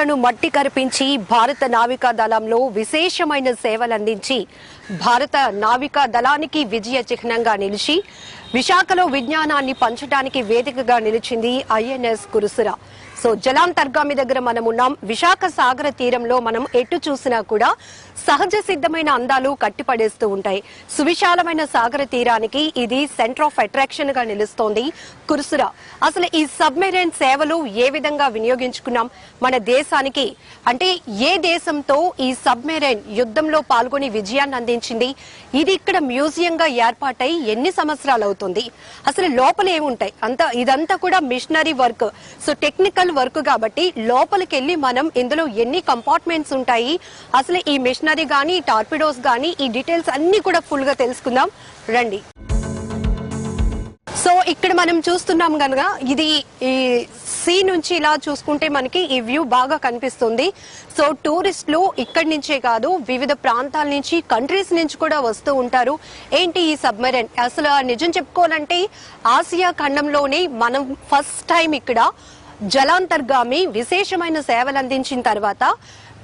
సముద్రాలను మట్టి కరిపించి భారత నావికా దళంలో విశేషమైన సేవలందించి భారత నావికా దళానికి విజయ చిహ్నంగా నిలిచి విశాఖలో విజ్ఞానాన్ని పంచడానికి వేదికగా నిలిచింది ఐఎన్ఎస్ కురుసురా. సో జలాంతర్గామి దగ్గర మనం ఉన్నాం. విశాఖ సాగర తీరంలో మనం ఎటు చూసినా కూడా సహజ సిద్ధమైన అందాలు కట్టిపడేస్తూ ఉంటాయి. సువిశాలమైన సాగర తీరానికి ఇది సెంటర్ ఆఫ్ అట్రాక్షన్ గా నిలుస్తోంది కురుసురా. అసలు ఈ సబ్మెరైన్ సేవలు ఏ విధంగా వినియోగించుకున్నాం మన దేశానికి, అంటే ఏ దేశంతో ఈ సబ్మెరైన్ యుద్ధంలో పాల్గొని విజయాన్ని అందించింది, ఇది ఇక్కడ మ్యూజియం గా ఏర్పాటై ఎన్ని సంవత్సరాలు అవుతుంది, అసలు లోపల ఏముంటాయి, ఇదంతా కూడా machinery work, so technical work కాబట్టి లోపలికి వెళ్ళి మనం ఇందులో ఎన్ని కంపార్ట్మెంట్స్ ఉంటాయి, అసలు ఈ మిషనరీ గానీ టార్పిడోస్ గానీ ఈ డీటెయిల్స్ అన్ని కూడా ఫుల్ గా తెలుసుకుందాం రండి. సో ఇక్కడ మనం చూస్తున్నాం కనుక ఇది ఈ సీ నుంచి ఇలా చూసుకుంటే మనకి ఈ వ్యూ బాగా కనిపిస్తుంది. సో టూరిస్టులు ఇక్కడి నుంచే కాదు వివిధ ప్రాంతాల నుంచి కంట్రీస్ నుంచి కూడా వస్తూ ఉంటారు. ఏంటి ఈ సబ్మెరైన్, అసలు నిజం చెప్పుకోవాలంటే ఆసియా ఖండంలోనే మనం ఫస్ట్ టైం ఇక్కడ జలాంతర్గామి విశేషమైన సేవలు అందించిన తర్వాత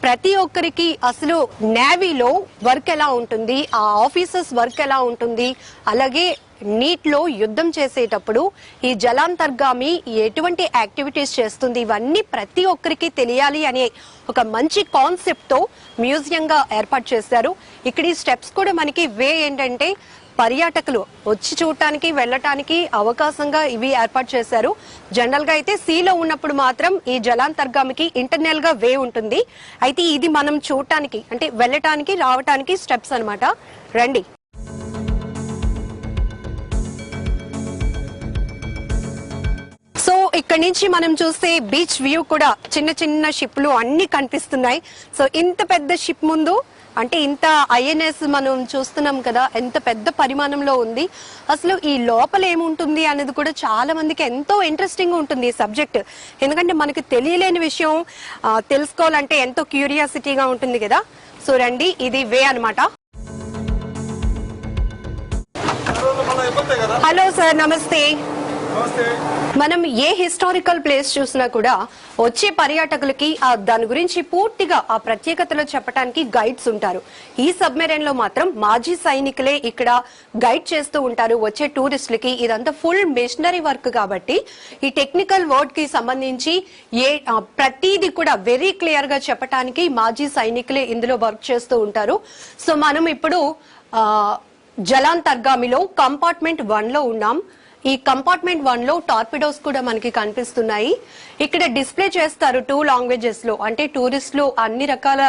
ప్రతి ఒక్కరికి అసలు నేవీలో వర్క్ ఎలా ఉంటుంది, ఆ ఆఫీసర్స్ వర్క్ ఎలా ఉంటుంది, అలాగే నీటిలో యుద్ధం చేసేటప్పుడు ఈ జలాంతర్గామి ఎటువంటి యాక్టివిటీస్ చేస్తుంది, ఇవన్నీ ప్రతి ఒక్కరికి తెలియాలి అనే ఒక మంచి కాన్సెప్ట్ తో మ్యూజియం గా ఏర్పాటు చేశారు. ఇక్కడ ఈ స్టెప్స్ కూడా మనకి వే ఏంటంటే పర్యాటకులు వచ్చి చూడటానికి వెళ్ళటానికి అవకాశంగా ఇవి ఏర్పాటు చేశారు. జనరల్ గా అయితే సీలో ఉన్నప్పుడు మాత్రం ఈ జలాంతర్గామికి ఇంటర్నల్ గా వే ఉంటుంది. అయితే ఇది మనం చూడటానికి అంటే వెళ్ళటానికి రావటానికి స్టెప్స్ అన్నమాట. రండి. సో ఇక్కడ నుంచి మనం చూస్తే బీచ్ వ్యూ కూడా చిన్న చిన్న షిప్లు అన్ని కనిపిస్తున్నాయి. సో ఇంత పెద్ద షిప్ ముందు అంటే ఇంత ఐఎన్ఎస్ మనం చూస్తున్నాం కదా, ఎంత పెద్ద పరిమాణంలో ఉంది. అసలు ఈ లోపల ఏముంటుంది అనేది కూడా చాలా మందికి ఎంతో ఇంట్రెస్టింగ్ ఉంటుంది ఈ సబ్జెక్ట్. ఎందుకంటే మనకి తెలియలేని విషయం తెలుసుకోవాలంటే ఎంతో క్యూరియాసిటీగా ఉంటుంది కదా. సో రండి, ఇది వే అన్నమాట. హలో సార్, నమస్తే. మనం ఏ హిస్టారికల్ ప్లేస్ చూసినా కూడా వచ్చే పర్యాటకులకి దాని గురించి పూర్తిగా ఆ ప్రత్యేకతలో చెప్పడానికి గైడ్స్ ఉంటారు. ఈ సబ్మెరైన్ లో మాత్రం మాజీ సైనికులే ఇక్కడ గైడ్ చేస్తూ ఉంటారు వచ్చే టూరిస్టులకి. ఇదంతా ఫుల్ మిషనరీ వర్క్ కాబట్టి ఈ టెక్నికల్ వర్డ్ కి సంబంధించి ప్రతిదీ కూడా వెరీ క్లియర్ గా చెప్పడానికి మాజీ సైనికులే ఇందులో వర్క్ చేస్తూ ఉంటారు. సో మనం ఇప్పుడు జలాంతర్గామిలో కంపార్ట్మెంట్ 1 లో ఉన్నాం. ఈ కంపార్ట్మెంట్ 1 లో టార్పిడోస్ కూడా మనకి కనిపిస్తున్నాయి. ఇక్కడ డిస్ప్లే చేస్తారు 2 లాంగ్వేజెస్ లో, అంటే టూరిస్టులు అన్ని రకాల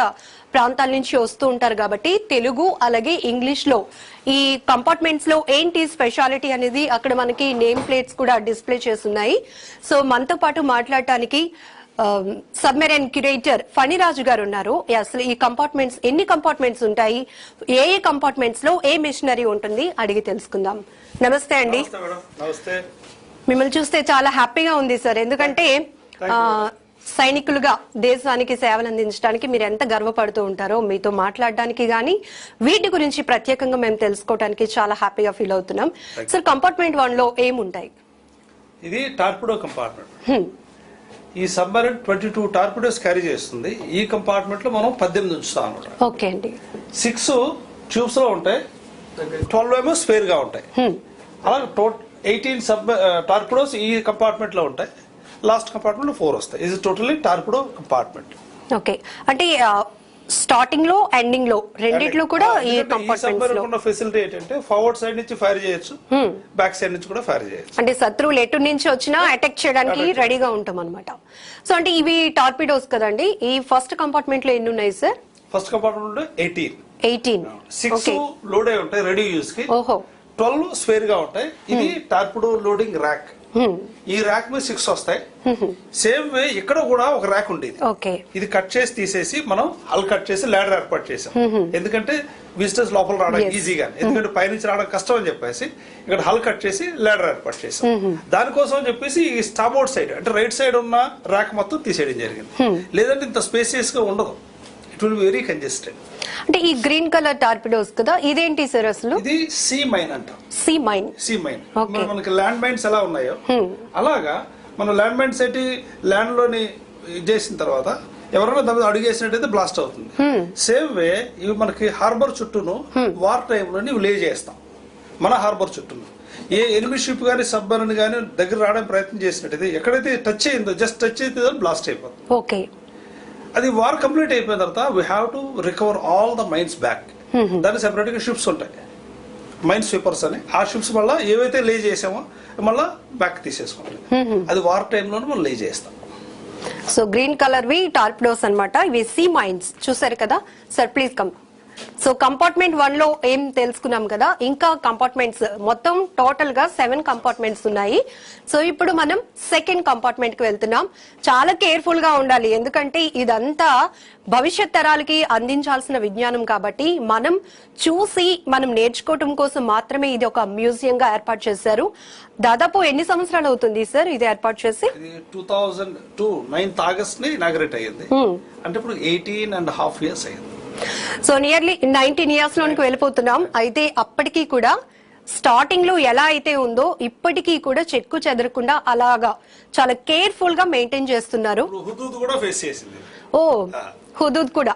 ప్రాంతాల నుంచి వస్తూ ఉంటారు కాబట్టి తెలుగు అలాగే ఇంగ్లీష్ లో ఈ కంపార్ట్మెంట్స్ లో ఏంటి స్పెషాలిటీ అనేది అక్కడ మనకి నేమ్ ప్లేట్స్ కూడా డిస్ప్లే చేస్తున్నాయి. సో మనతో పాటు మాట్లాడటానికి సబ్మెరైన్ క్యూరేటర్ ఫణిరాజు గారు ఉన్నారు. అసలు ఈ కంపార్ట్మెంట్స్ ఎన్ని కంపార్ట్మెంట్స్ ఉంటాయి, ఏ ఏ కంపార్ట్మెంట్స్ లో ఏ మిషనరీ ఉంటుంది అడిగి తెలుసుకుందాం. నమస్తే అండి. మిమ్మల్ని చూస్తే చాలా హ్యాపీగా ఉంది సార్, ఎందుకంటే సైనికులుగా దేశానికి సేవలు అందించడానికి మీరు ఎంత గర్వపడుతూ ఉంటారో మీతో మాట్లాడడానికి గానీ వీటి గురించి ప్రత్యేకంగా మేము తెలుసుకోవడానికి చాలా హ్యాపీగా ఫీల్ అవుతున్నాం. సార్ కంపార్ట్మెంట్ 1 లో ఏముంటాయి? ఇది టార్పిడో కంపార్ట్మెంట్. ఈ సబ్మెరైన్ 22 టార్పిడోస్ క్యారీ చేస్తుంది. ఈ కంపార్ట్మెంట్ లో మనం 18 ఉంచుతాం అన్నమాట. ఓకే అండి. 6 ట్యూబ్స్ లో ఉంటాయి, 12 ఏమో స్పేర్ గా ఉంటాయి. అలా 18 టార్పిడోస్ ఈ కంపార్ట్మెంట్ లో ఉంటాయి. లాస్ట్ కంపార్ట్మెంట్ లో 4 వస్తాయి. ఇది టోటల్లీ టార్పిడో కంపార్ట్మెంట్. ఓకే, అంటే స్టార్టింగ్ లో ఎండింగ్ లో రెండిట్లో కూడా ఈ కంపార్ట్మెంట్స్ లో ఫెసిలిటీ ఏంటంటే ఫార్వర్డ్ సైడ్ నుంచి ఫైర్ చేయొచ్చు, బ్యాక్ సైడ్ నుంచి కూడా ఫైర్ చేయొచ్చు. అంటే శత్రువులు ఎటు నుంచి వచ్చినా అటాక్ చేయడానికి రెడీగా ఉంటాం అనమాట. సో అంటే ఇవి టార్పిడోస్ కదండి. ఈ ఫస్ట్ కంపార్ట్మెంట్ లో ఎన్ని ఉన్నాయి సార్? ఫస్ట్ కంపార్ట్మెంట్ లో 18. 6 లోడ్ అయి ఉంటాయి రెడీ యూజ్ కి. 12 స్పేర్ గా ఉంటాయి. ఇది టార్పిడో లోడింగ్ ర్యాక్. ఈ ర్యాక్ మీద 6 వస్తాయి. సేమ్ వే ఇక్కడ కూడా ఒక ర్యాక్ ఉండేది. ఇది కట్ చేసి తీసేసి మనం హల్ కట్ చేసి ల్యాడర్ ఏర్పాటు చేసాం. ఎందుకంటే విజిటర్స్ లోపల రావడం ఈజీగా, ఎందుకంటే పైనుంచి రావడం కష్టం అని చెప్పేసి ఇక్కడ హల్ కట్ చేసి ల్యాడర్ ఏర్పాటు చేసాం. దానికోసం అని చెప్పేసి ఈ స్టాబోర్డ్ సైడ్ అంటే రైట్ సైడ్ ఉన్న ర్యాక్ మొత్తం తీసేయడం జరిగింది. లేదంటే ఇంత స్పేసియస్ గా ఉండదు, it will be very congested. అంటే ఈ గ్రీన్ కలర్ టార్పిడోస్ కదా, ఇదేంటి సార్ అసలు? ఇది సీ మైన్ అంటాం. Sea mine. మనకి ల్యాండ్ మైన్స్ ఎలా ఉన్నాయో అలాగా మనం ల్యాండ్ మైన్స్ అయితే ల్యాండ్ లోని చేసిన తర్వాత ఎవరైనా దాని మీద అడుగేసినట్టయితే బ్లాస్ట్ అవుతుంది. సేమ్ వే ఇవి మనకి హార్బర్ చుట్టూను వార్ టైంలో ఇవి లే చేస్తాం మన హార్బర్ చుట్టూను. ఏ ఎనిమి షిప్ కానీ సబ్మరీన్ కానీ దగ్గర రావడానికి ప్రయత్నం చేసినట్టయితే ఎక్కడైతే టచ్ అయిందో జస్ట్ టచ్ అయితే బ్లాస్ట్ అయిపోతుంది. ఓకే, అది వార్ కంప్లీట్ అయిపోయిన తర్వాత we have to recover all the mines back. దానికి సెపరేట్ గా షిప్స్ ఉంటాయి, మైన్ స్వీపర్స్ అని. ఆ షిప్స్ మళ్ళీ ఏవైతే లే చేసామో మళ్ళీ బ్యాక్ తీసేసుకుంటాం. అది వార్ టైంలోనే మనం లే చేస్తాం. సో గ్రీన్ కలర్ వి టార్పిడోస్ అన్నమాట. ఇవి సీ మైన్స్ చూసారు కదా sir. Please come. So compartment 1 లో ఏం తెలుసుకున్నాం కదా, ఇంకా కంపార్ట్మెంట్స్ మొత్తం టోటల్ గా 7 కంపార్ట్మెంట్స్ ఉన్నాయి. సో ఇప్పుడు మనం సెకండ్ కంపార్ట్మెంట్ కి వెళ్తున్నాం. చాలా కేర్ఫుల్ గా ఉండాలి, ఎందుకంటే ఇదంతా భవిష్యత్ తరాలకి అందించాల్సిన విజ్ఞానం కాబట్టి మనం చూసి మనం నేర్చుకోవటం కోసం మాత్రమే ఇది ఒక మ్యూజియం గా ఏర్పాటు చేశారు. దాదాపు ఎన్ని సంవత్సరాలు అవుతుంది సార్ ఇది ఏర్పాటు చేసి? 2002 9th August ని ఇనాగరేట్ అయ్యింది. అంటే ఇప్పుడు 18.5 years అయ్యింది. సో నియర్లీ 19 years లోనికి వెళ్ళిపోతున్నాం. అయితే అప్పటికీ కూడా స్టార్టింగ్ లో ఎలా అయితే ఉందో ఇప్పటికీ కూడా చెక్కు చెదరకుండా అలాగా చాలా కేర్ఫుల్ గా మెయింటైన్ చేస్తున్నారు. హుదూద్ కూడా ఫేస్ చేసింది. ఓ, హుదూద్ కూడా.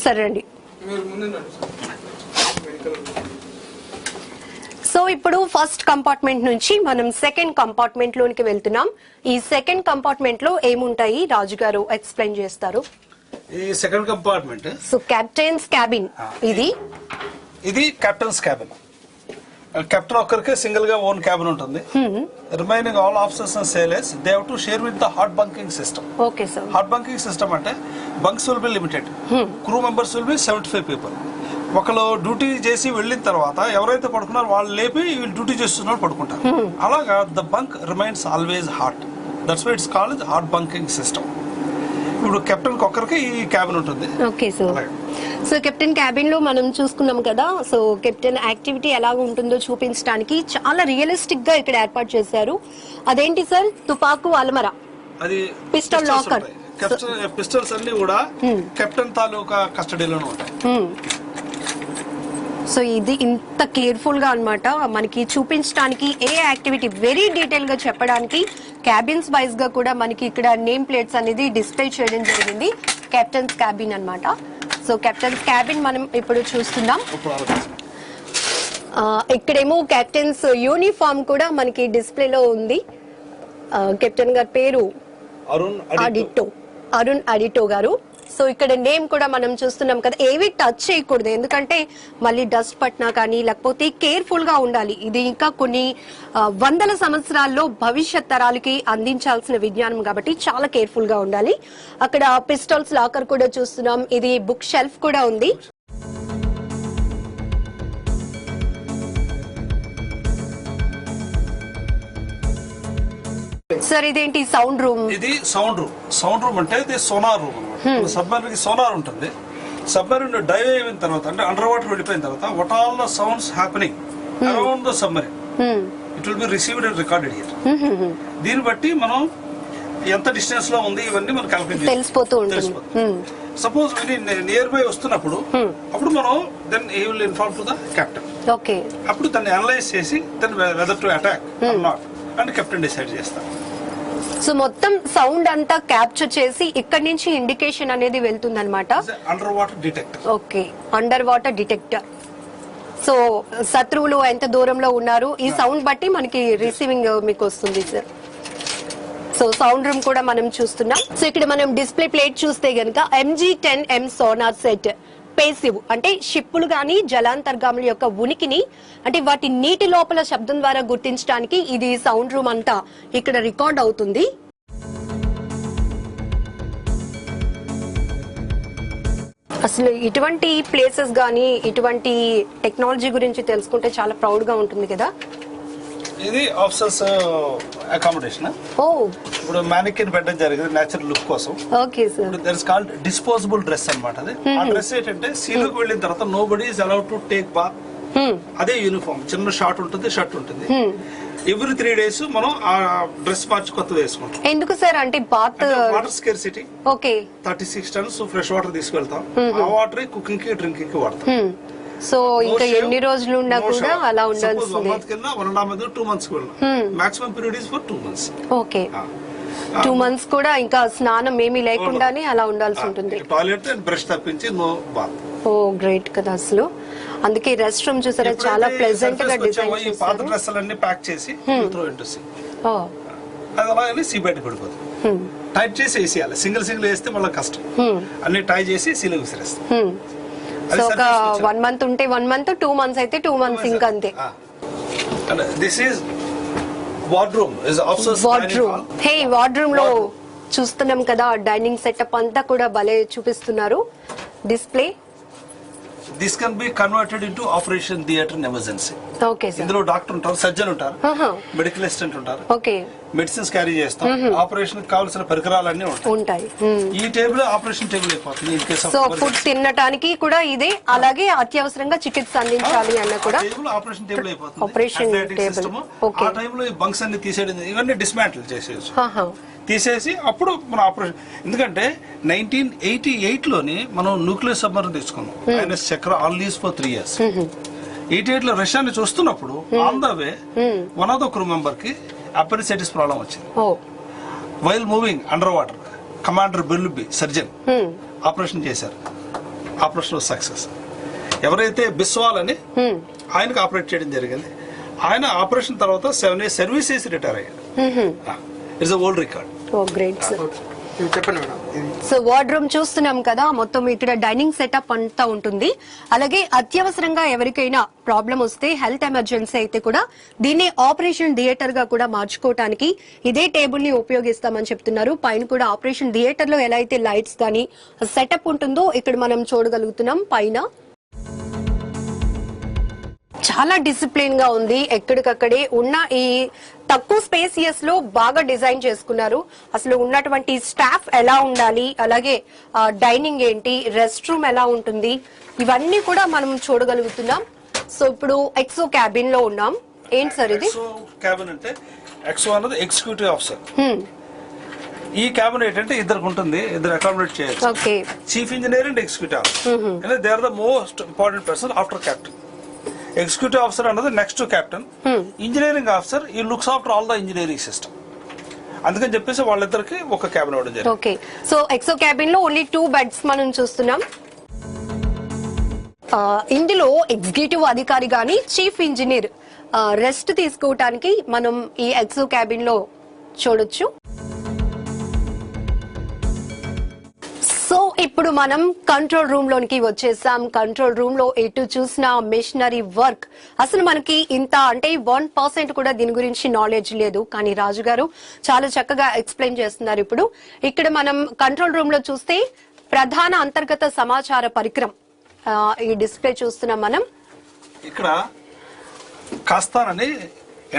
సరే అండి. సో ఇప్పుడు ఫస్ట్ కంపార్ట్మెంట్ నుంచి మనం సెకండ్ కంపార్ట్మెంట్ లోనికి వెళ్తున్నాం. ఈ సెకండ్ కంపార్ట్మెంట్ లో ఏముంటాయి రాజు గారు ఎక్స్ప్లెయిన్ చేస్తారు. ఈ second compartment so captain's cabin. ఇది కెప్టెన్స్ క్యాబిన్. కెప్టెన్ ఒక్కరికి సింగిల్ గా ఓన్ క్యాబిన్ ఉంటుంది. Remaining all officers and sailors they have to share with the hot bunking system. Okay sir. Hot bunking system అంటే bunks will be limited, crew members will be 75 people. ఒకళ్ళు duty చేసి వెళ్ళిన తర్వాత ఎవరైతే పడుకున్నారో వాళ్ళు లేపి వీళ్ళు డ్యూటీ చేస్తున్నారు పడుకుంటారు. అలాగా the bunk remains always hot. That's why it's called hot bunking system. ఇప్పుడు కెప్టెన్ ఒక్కరికి ఈ క్యాబిన్ ఉంటుంది. Okay sir. So captain cabin లో మనం చూసుకున్నాం కదా. సో కెప్టెన్ యాక్టివిటీ ఎలా ఉంటుందో చూపించడానికి చాలా రియలిస్టిక్ గా ఇక్కడ ఏర్పాటు చేశారు. అదేంటి సార్? తుపాకు అల్మరా, అది పిస్టల్ లాకర్. పిస్టల్స్ అన్ని కూడా కెప్టెన్ తాలూకా కస్టడీలోనే ఉంటాయి. సో ఇది ఇంత కేర్ఫుల్ గా అన్నమాట మనకి చూపించడానికి, ఏ యాక్టివిటీ వెరీ డీటెయిల్ గా చెప్పడానికి క్యాబిన్స్ వైజ్ గా కూడా మనకి ఇక్కడ నేమ్ ప్లేట్స్ అనేది డిస్ప్లే చేయడం జరిగింది. కెప్టెన్స్ క్యాబిన్ అన్నమాట. సో కెప్టెన్స్ క్యాబిన్ మనం ఇప్పుడు చూస్తున్నాం. ఇక్కడేమో కెప్టెన్స్ యూనిఫామ్ కూడా మనకి డిస్ప్లేలో ఉంది. కెప్టెన్ గారి పేరు అరుణ్ అడిటో గారు. సో ఇక్కడ నేమ్ కూడా మనం చూస్తున్నాం కదా. ఏవి టచ్ చేయకూడదు, ఎందుకంటే మళ్ళీ డస్ట్ పట్టినా కానీ లేకపోతే కేర్ఫుల్ గా ఉండాలి. ఇది ఇంకా కొన్ని వందల సంవత్సరాల్లో భవిష్యత్ తరాలకి అందించాల్సిన విజ్ఞానం కాబట్టి చాలా కేర్ఫుల్ గా ఉండాలి. అక్కడ పిస్టల్స్ లాకర్ కూడా చూస్తున్నాం. ఇది బుక్ షెల్ఫ్ కూడా ఉంది. సార్ ఇదేంటి? Sound room. ఇది సౌండ్ రూమ్. సౌండ్ రూమ్ అంటే ఇది సోనార్ రూమ్ అనమాట. సబ్మరీన్ కి సోనార్ ఉంటుంది. సబ్మరీన్ డైవ్ అయిన తర్వాత అంటే అండర్ వాటర్ వెళ్ళిపోయిన తర్వాత what all the sounds happening around the submarine it will B received and recorded here. దీన్ని బట్టి మనం ఎంత డిస్టెన్స్ లో ఉంది ఇవన్నీ మనం క్యాల్కులేట్ తెలిసిపోతూ ఉంటుంది. సపోజ్ నియర్ బై వస్తున్నప్పుడు అప్పుడు మనం then he will inform to the captain. Okay. అప్పుడు దాన్ని అనలైజ్ చేసి then whether to attack or not and captain decide చేస్తారు. సో మొత్తం సౌండ్ అంతా క్యాప్చర్ చేసి ఇక్కడ నుంచి ఇండికేషన్ అనేది వెళ్తుంది అనమాట. Under water detector. Okay, under water detector. So శత్రువులు ఎంత దూరంలో ఉన్నారు ఈ సౌండ్ బట్టి మనకి రిసీవింగ్ మీకు వస్తుంది సార్. సో సౌండ్ రూమ్ కూడా మనం చూస్తున్నాం. సో ఇక్కడ మనం డిస్ప్లే ప్లేట్ చూస్తే గనక MG10M సోనార్ సెట్ పేసివ్ అంటే షిప్పులు గాని జలాంతర్గాముల యొక్క ఉనికిని అంటే వాటి నీటి లోపల శబ్దం ద్వారా గుర్తించడానికి ఇది సౌండ్ రూమ్ అంతా ఇక్కడ రికార్డ్ అవుతుంది. అసలు ఇటువంటి ప్లేసెస్ గానీ ఇటువంటి టెక్నాలజీ గురించి తెలుసుకుంటే చాలా ప్రౌడ్ గా ఉంటుంది కదా. ఇది ఆఫీసర్స్ అకామిడేషన్. ఓ, ఇప్పుడు మ్యానికిన్ పెట్టడం జరిగింది నేచురల్ లుక్ కోసం. Okay sir. That is called disposable dress అన్నమాట. అది ఆ డ్రెస్ ఏంటంటే సీలోకి వెళ్ళిన తర్వాత nobody is allowed to take bath. అదే యూనిఫామ్, చిన్న షార్ట్ ఉంటుంది, షర్ట్ ఉంటుంది. ఎవ్రీ 3 days మనం ఆ డ్రెస్ మార్చి కొత్త వేసుకుంటాం. ఎందుకు సార్? అంటే bath water scarcity. Okay. 36 tons fresh water తీసుకెళ్తాం. ఆ వాటర్ కుకింగ్ కి డ్రింకింగ్ కి వాడతాం. సో ఇంకా ఎన్ని రోజులు ఉన్నా కూడా అలా ఉండాల్సిందే. 1 month కింద 1.5 months 2 months maximum period is for 2 months. Okay. 2 months కూడా ఇంకా స్నానం ఏమీ లేకుండానే అలా ఉండాల్సి ఉంటుంది. టాయిలెట్ అండ్ బ్రష్ తప్పించి నో బాత్. ఓ గ్రేట్ కదా అసలు. అందుకే రెస్ట్ రూమ్ చూసారా చాలా ప్లెజెంట్ గా డిజైన్ చేశారు. పాత డ్రెస్సులన్నీ ప్యాక్ చేసి త్రో ఇంటూ సీ. అది అలాగే సీ బయట పడిపోతుంది. టైట్ చేసి వేసేయాలి. సింగిల్ వేస్తే మళ్ళీ కష్టం. అన్ని టై చేసి సీలో విసిరేస్తాం. సో ఒక 1 month ఉంటే 1 month, 2 months అయితే 2 months ఇంకా అంతే. This is wardroom. Wardroom. Hey wardroom లో చూస్తున్నాం కదా డైనింగ్ సెటప్ అంతా కూడా భలే చూపిస్తున్నారు. Display. This can be converted into operation theatre in emergency. Okay sir. ఇందులో డాక్టర్ ఉంటారు, సర్జన్ ఉంటారు, మెడికల్ అసిస్టెంట్ ఉంటారు. ఓకే. మెడిసిన్స్ క్యారీ చేస్తాం. ఆపరేషన్ కావాల్సిన పరికరాలన్నీ ఉంటాయి. ఈ టేబుల్ ఆపరేషన్ టేబుల్ అయిపోతుంది. In case of so food తినడానికి కూడా ఇదే, అలాగే అత్యవసరంగా చికిత్స అందించాలి అన్న కూడా ఆపరేషన్ టేబుల్ అయిపోతుంది. Operation table. ఆ టైంలో ఈ బంక్స్ అన్ని తీసేయడం, ఇవన్నీ డిస్మాంటిల్ చేసేయచ్చు. తీసేసి అప్పుడు మన ఆపరేషన్. ఎందుకంటే 1988 లోని మనం న్యూక్లియర్ సబ్మరీన్ తెచ్చుకున్నాం. INS Chakra all lease for 3 years. 88 లో రష్యాని చూస్తున్నప్పుడు on the way one of the crew member కి అపెండిసైటిస్ ప్రాబ్లం వచ్చింది. While moving under water. Commander బెల్లుబి సర్జన్ ఆపరేషన్ చేశారు. Operation success. ఎవరైతే బిస్వాల్ అని ఆయనకు ఆపరేట్ చేయడం జరిగింది. ఆయన ఆపరేషన్ తర్వాత 7 years సర్వీస్ చేసి రిటైర్ అయ్యారు. It's old record. Oh great sir. చెప్పండి మేడం. సో వార్డ్రూమ్ చూస్తున్నాం కదా, మొత్తం ఇక్కడ డైనింగ్ సెటప్ అంతా ఉంటుంది. అలాగే అత్యవసరంగా ఎవరికైనా ప్రాబ్లం వస్తే, హెల్త్ ఎమర్జెన్సీ అయితే కూడా దీన్ని ఆపరేషన్ థియేటర్ గా కూడా మార్చుకోవడానికి ఇదే టేబుల్ ని ఉపయోగిస్తామని చెప్తున్నారు. పైన కూడా ఆపరేషన్ థియేటర్ లో ఎలా అయితే లైట్స్ గానీ సెటప్ ఉంటుందో ఇక్కడ మనం చూడగలుగుతున్నాం. పైన చాలా డిసిప్లిన్ గా ఉంది. ఎక్కడికక్కడే ఉన్న ఈ తక్కువ స్పేసియస్ లో బాగా డిజైన్ చేసుకున్నారు. అసలు ఉన్నటువంటి స్టాఫ్ ఎలా ఉండాలి, అలాగే డైనింగ్ ఏంటి, రెస్ట్ రూమ్ ఎలా ఉంటుంది, ఇవన్నీ కూడా మనం చూడగలుగుతున్నాం. సో ఇప్పుడు ఎక్సో క్యాబిన్ లో ఉన్నాం. ఏంటి సార్ ఇది? క్యాబిన్ అంటే ఎక్సో అన్నది ఎగ్జిక్యూటివ్ ఆఫీసర్. ఈ క్యాబిన్ ఏంటంటే ఇద్దరికి ఉంటుంది, ఇద్దరు అకామిడేట్ చేయొచ్చు. Okay. Chief engineer and executive officer. They are the most important person after captain. Executive officer అన్నది next to captain. Engineering officer he looks after all the engineering system. అందుకని చెప్పేసి వాళ్ళిద్దరికి ఒక క్యాబిన్ ఇవ్వడం జరిగింది. ఓకే. సో ఎక్సో క్యాబిన్ లో only 2 beds మనం చూస్తున్నాం. ఇందులో ఎగ్జిక్యూటివ్ అధికారి గాని చీఫ్ ఇంజనీర్ రెస్ట్ తీసుకోవటానికి మనం ఈ ఎక్సో క్యాబిన్ లో చూడొచ్చు. సో ఇప్పుడు మనం కంట్రోల్ రూమ్ లోనికి వచ్చేసాం. కంట్రోల్ రూమ్ లో ఎటు చూసిన మెషినరీ వర్క్. అసలు మనకి ఇంత అంటే 1% కూడా దీని గురించి నాలెడ్జ్ లేదు, కానీ రాజు గారు చాలా చక్కగా ఎక్స్ప్లెయిన్ చేస్తున్నారు. ఇప్పుడు ఇక్కడ మనం కంట్రోల్ రూమ్ లో చూస్తే ప్రధాన అంతర్గత సమాచార పరికరం ఈ డిస్ప్లే చూస్తున్నాం మనం. ఇక్కడ కాస్తాన్ అని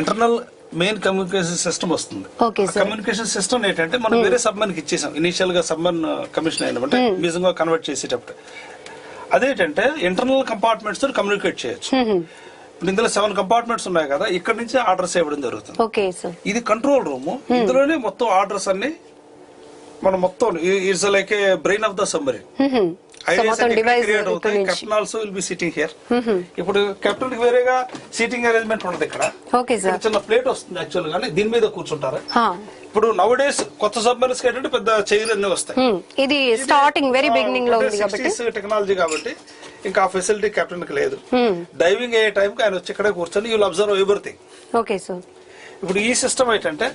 ఇంటర్నల్ మెయిన్ కమ్యూనికేషన్ సిస్టమ్ వస్తుంది. కమ్యూనికేషన్ సిస్టమ్ ఏంటంటే మనం వేరే సబ్మెరీన్ కి ఇచ్చేసాం. ఇనిషియల్ గా సబ్మెరీన్ కమిషన్ అయినప్పుడు నిజంగా కన్వర్ట్ చేసేటప్పుడు అదేంటంటే ఇంటర్నల్ కంపార్ట్మెంట్స్ తో కమ్యూనికేట్ చేయొచ్చు. ఇందులో 7 కంపార్ట్మెంట్స్ ఉన్నాయి కదా, ఇక్కడ నుంచి ఆర్డర్స్ ఇవ్వడం జరుగుతుంది. ఇది కంట్రోల్ రూమ్. ఇందులోనే మొత్తం ఆర్డర్స్ అన్ని మనం మొత్తం it's like a brain of the submarine. Create అవుతాయి. Captain also will be sitting here. ఇప్పుడు కెప్టెన్ కి వేరేగా సీటింగ్ అరేంజ్మెంట్ ఉండదు. ఇక్కడ చిన్న ప్లేట్ వస్తుంది యాక్చువల్ గా, దీని మీద కూర్చుంటారు. ఇప్పుడు నవ్ డేస్ కొత్త సబ్మెరీన్స్ కి ఏంటంటే పెద్ద చైర్ అన్ని వస్తాయి. ఇది స్టార్టింగ్ వెరీ బిగినింగ్ లో ఉంది కాబట్టి టెక్నాలజీ కాబట్టి ఇంకా ఆ ఫెసిలిటీ కెప్టెన్ కి లేదు. డైవింగ్ అయ్యే టైం కి ఆయన వచ్చి ఇక్కడే కూర్చొని you will observe everything. Okay sir. ఇప్పుడు ఈ సిస్టమ్ ఏంటంటే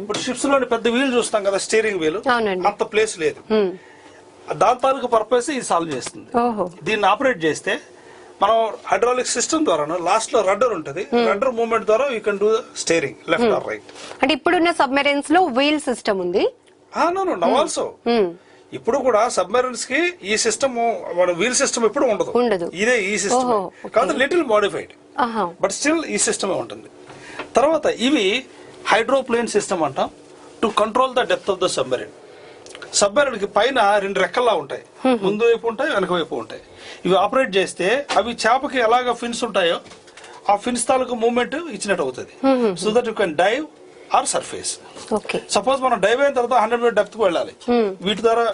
ఇప్పుడు షిప్స్ లోని పెద్ద వీల్ చూస్తాం కదా, స్టీరింగ్ వీల్, అంత ప్లేస్ లేదు. దాని తాలూకు పర్పస్ ఇది సాల్వ్ చేస్తుంది. దీన్ని ఆపరేట్ చేస్తే మనం హైడ్రాలిక్ సిస్టమ్ ద్వారా లాస్ట్ లో రడ్డర్ ఉంటుంది. రడ్డర్ మూవ్మెంట్ ద్వారా you can do steering left or right. అంటే ఇప్పుడున్న సబ్మెరీన్స్ లో వీల్ సిస్టమ్ ఉంది. నో ఆల్సో ఇప్పుడు కూడా సబ్మెరీన్స్ కి ఈ సిస్టమ్ వీల్ సిస్టమ్ ఎప్పుడు ఉండదు. ఇదే ఈ సిస్టమ్ కాదు, లిటిల్ మోడిఫైడ్, బట్ స్టిల్ ఈ సిస్టమ్ ఉంటుంది. తర్వాత ఇవి హైడ్రోప్లేన్ సిస్టమ్ అంటాం. To control the depth of the submarine. Submarine కి పైన 2 రెక్కల్లా ఉంటాయి, ముందు వైపు ఉంటాయి, వెనక వైపు ఉంటాయి. ఇవి ఆపరేట్ చేస్తే అవి చేపకి ఎలాగ ఫిన్స్ ఉంటాయో ఆ ఫిన్స్ తాలూకు మూవ్మెంట్ ఇచ్చినట్టు అవుతుంది. So that you can dive or surface. Suppose మనం డైవ్ అయిన తర్వాత 100 మీటర్ డెప్త్ కు వెళ్ళాలి, వీటి ద్వారా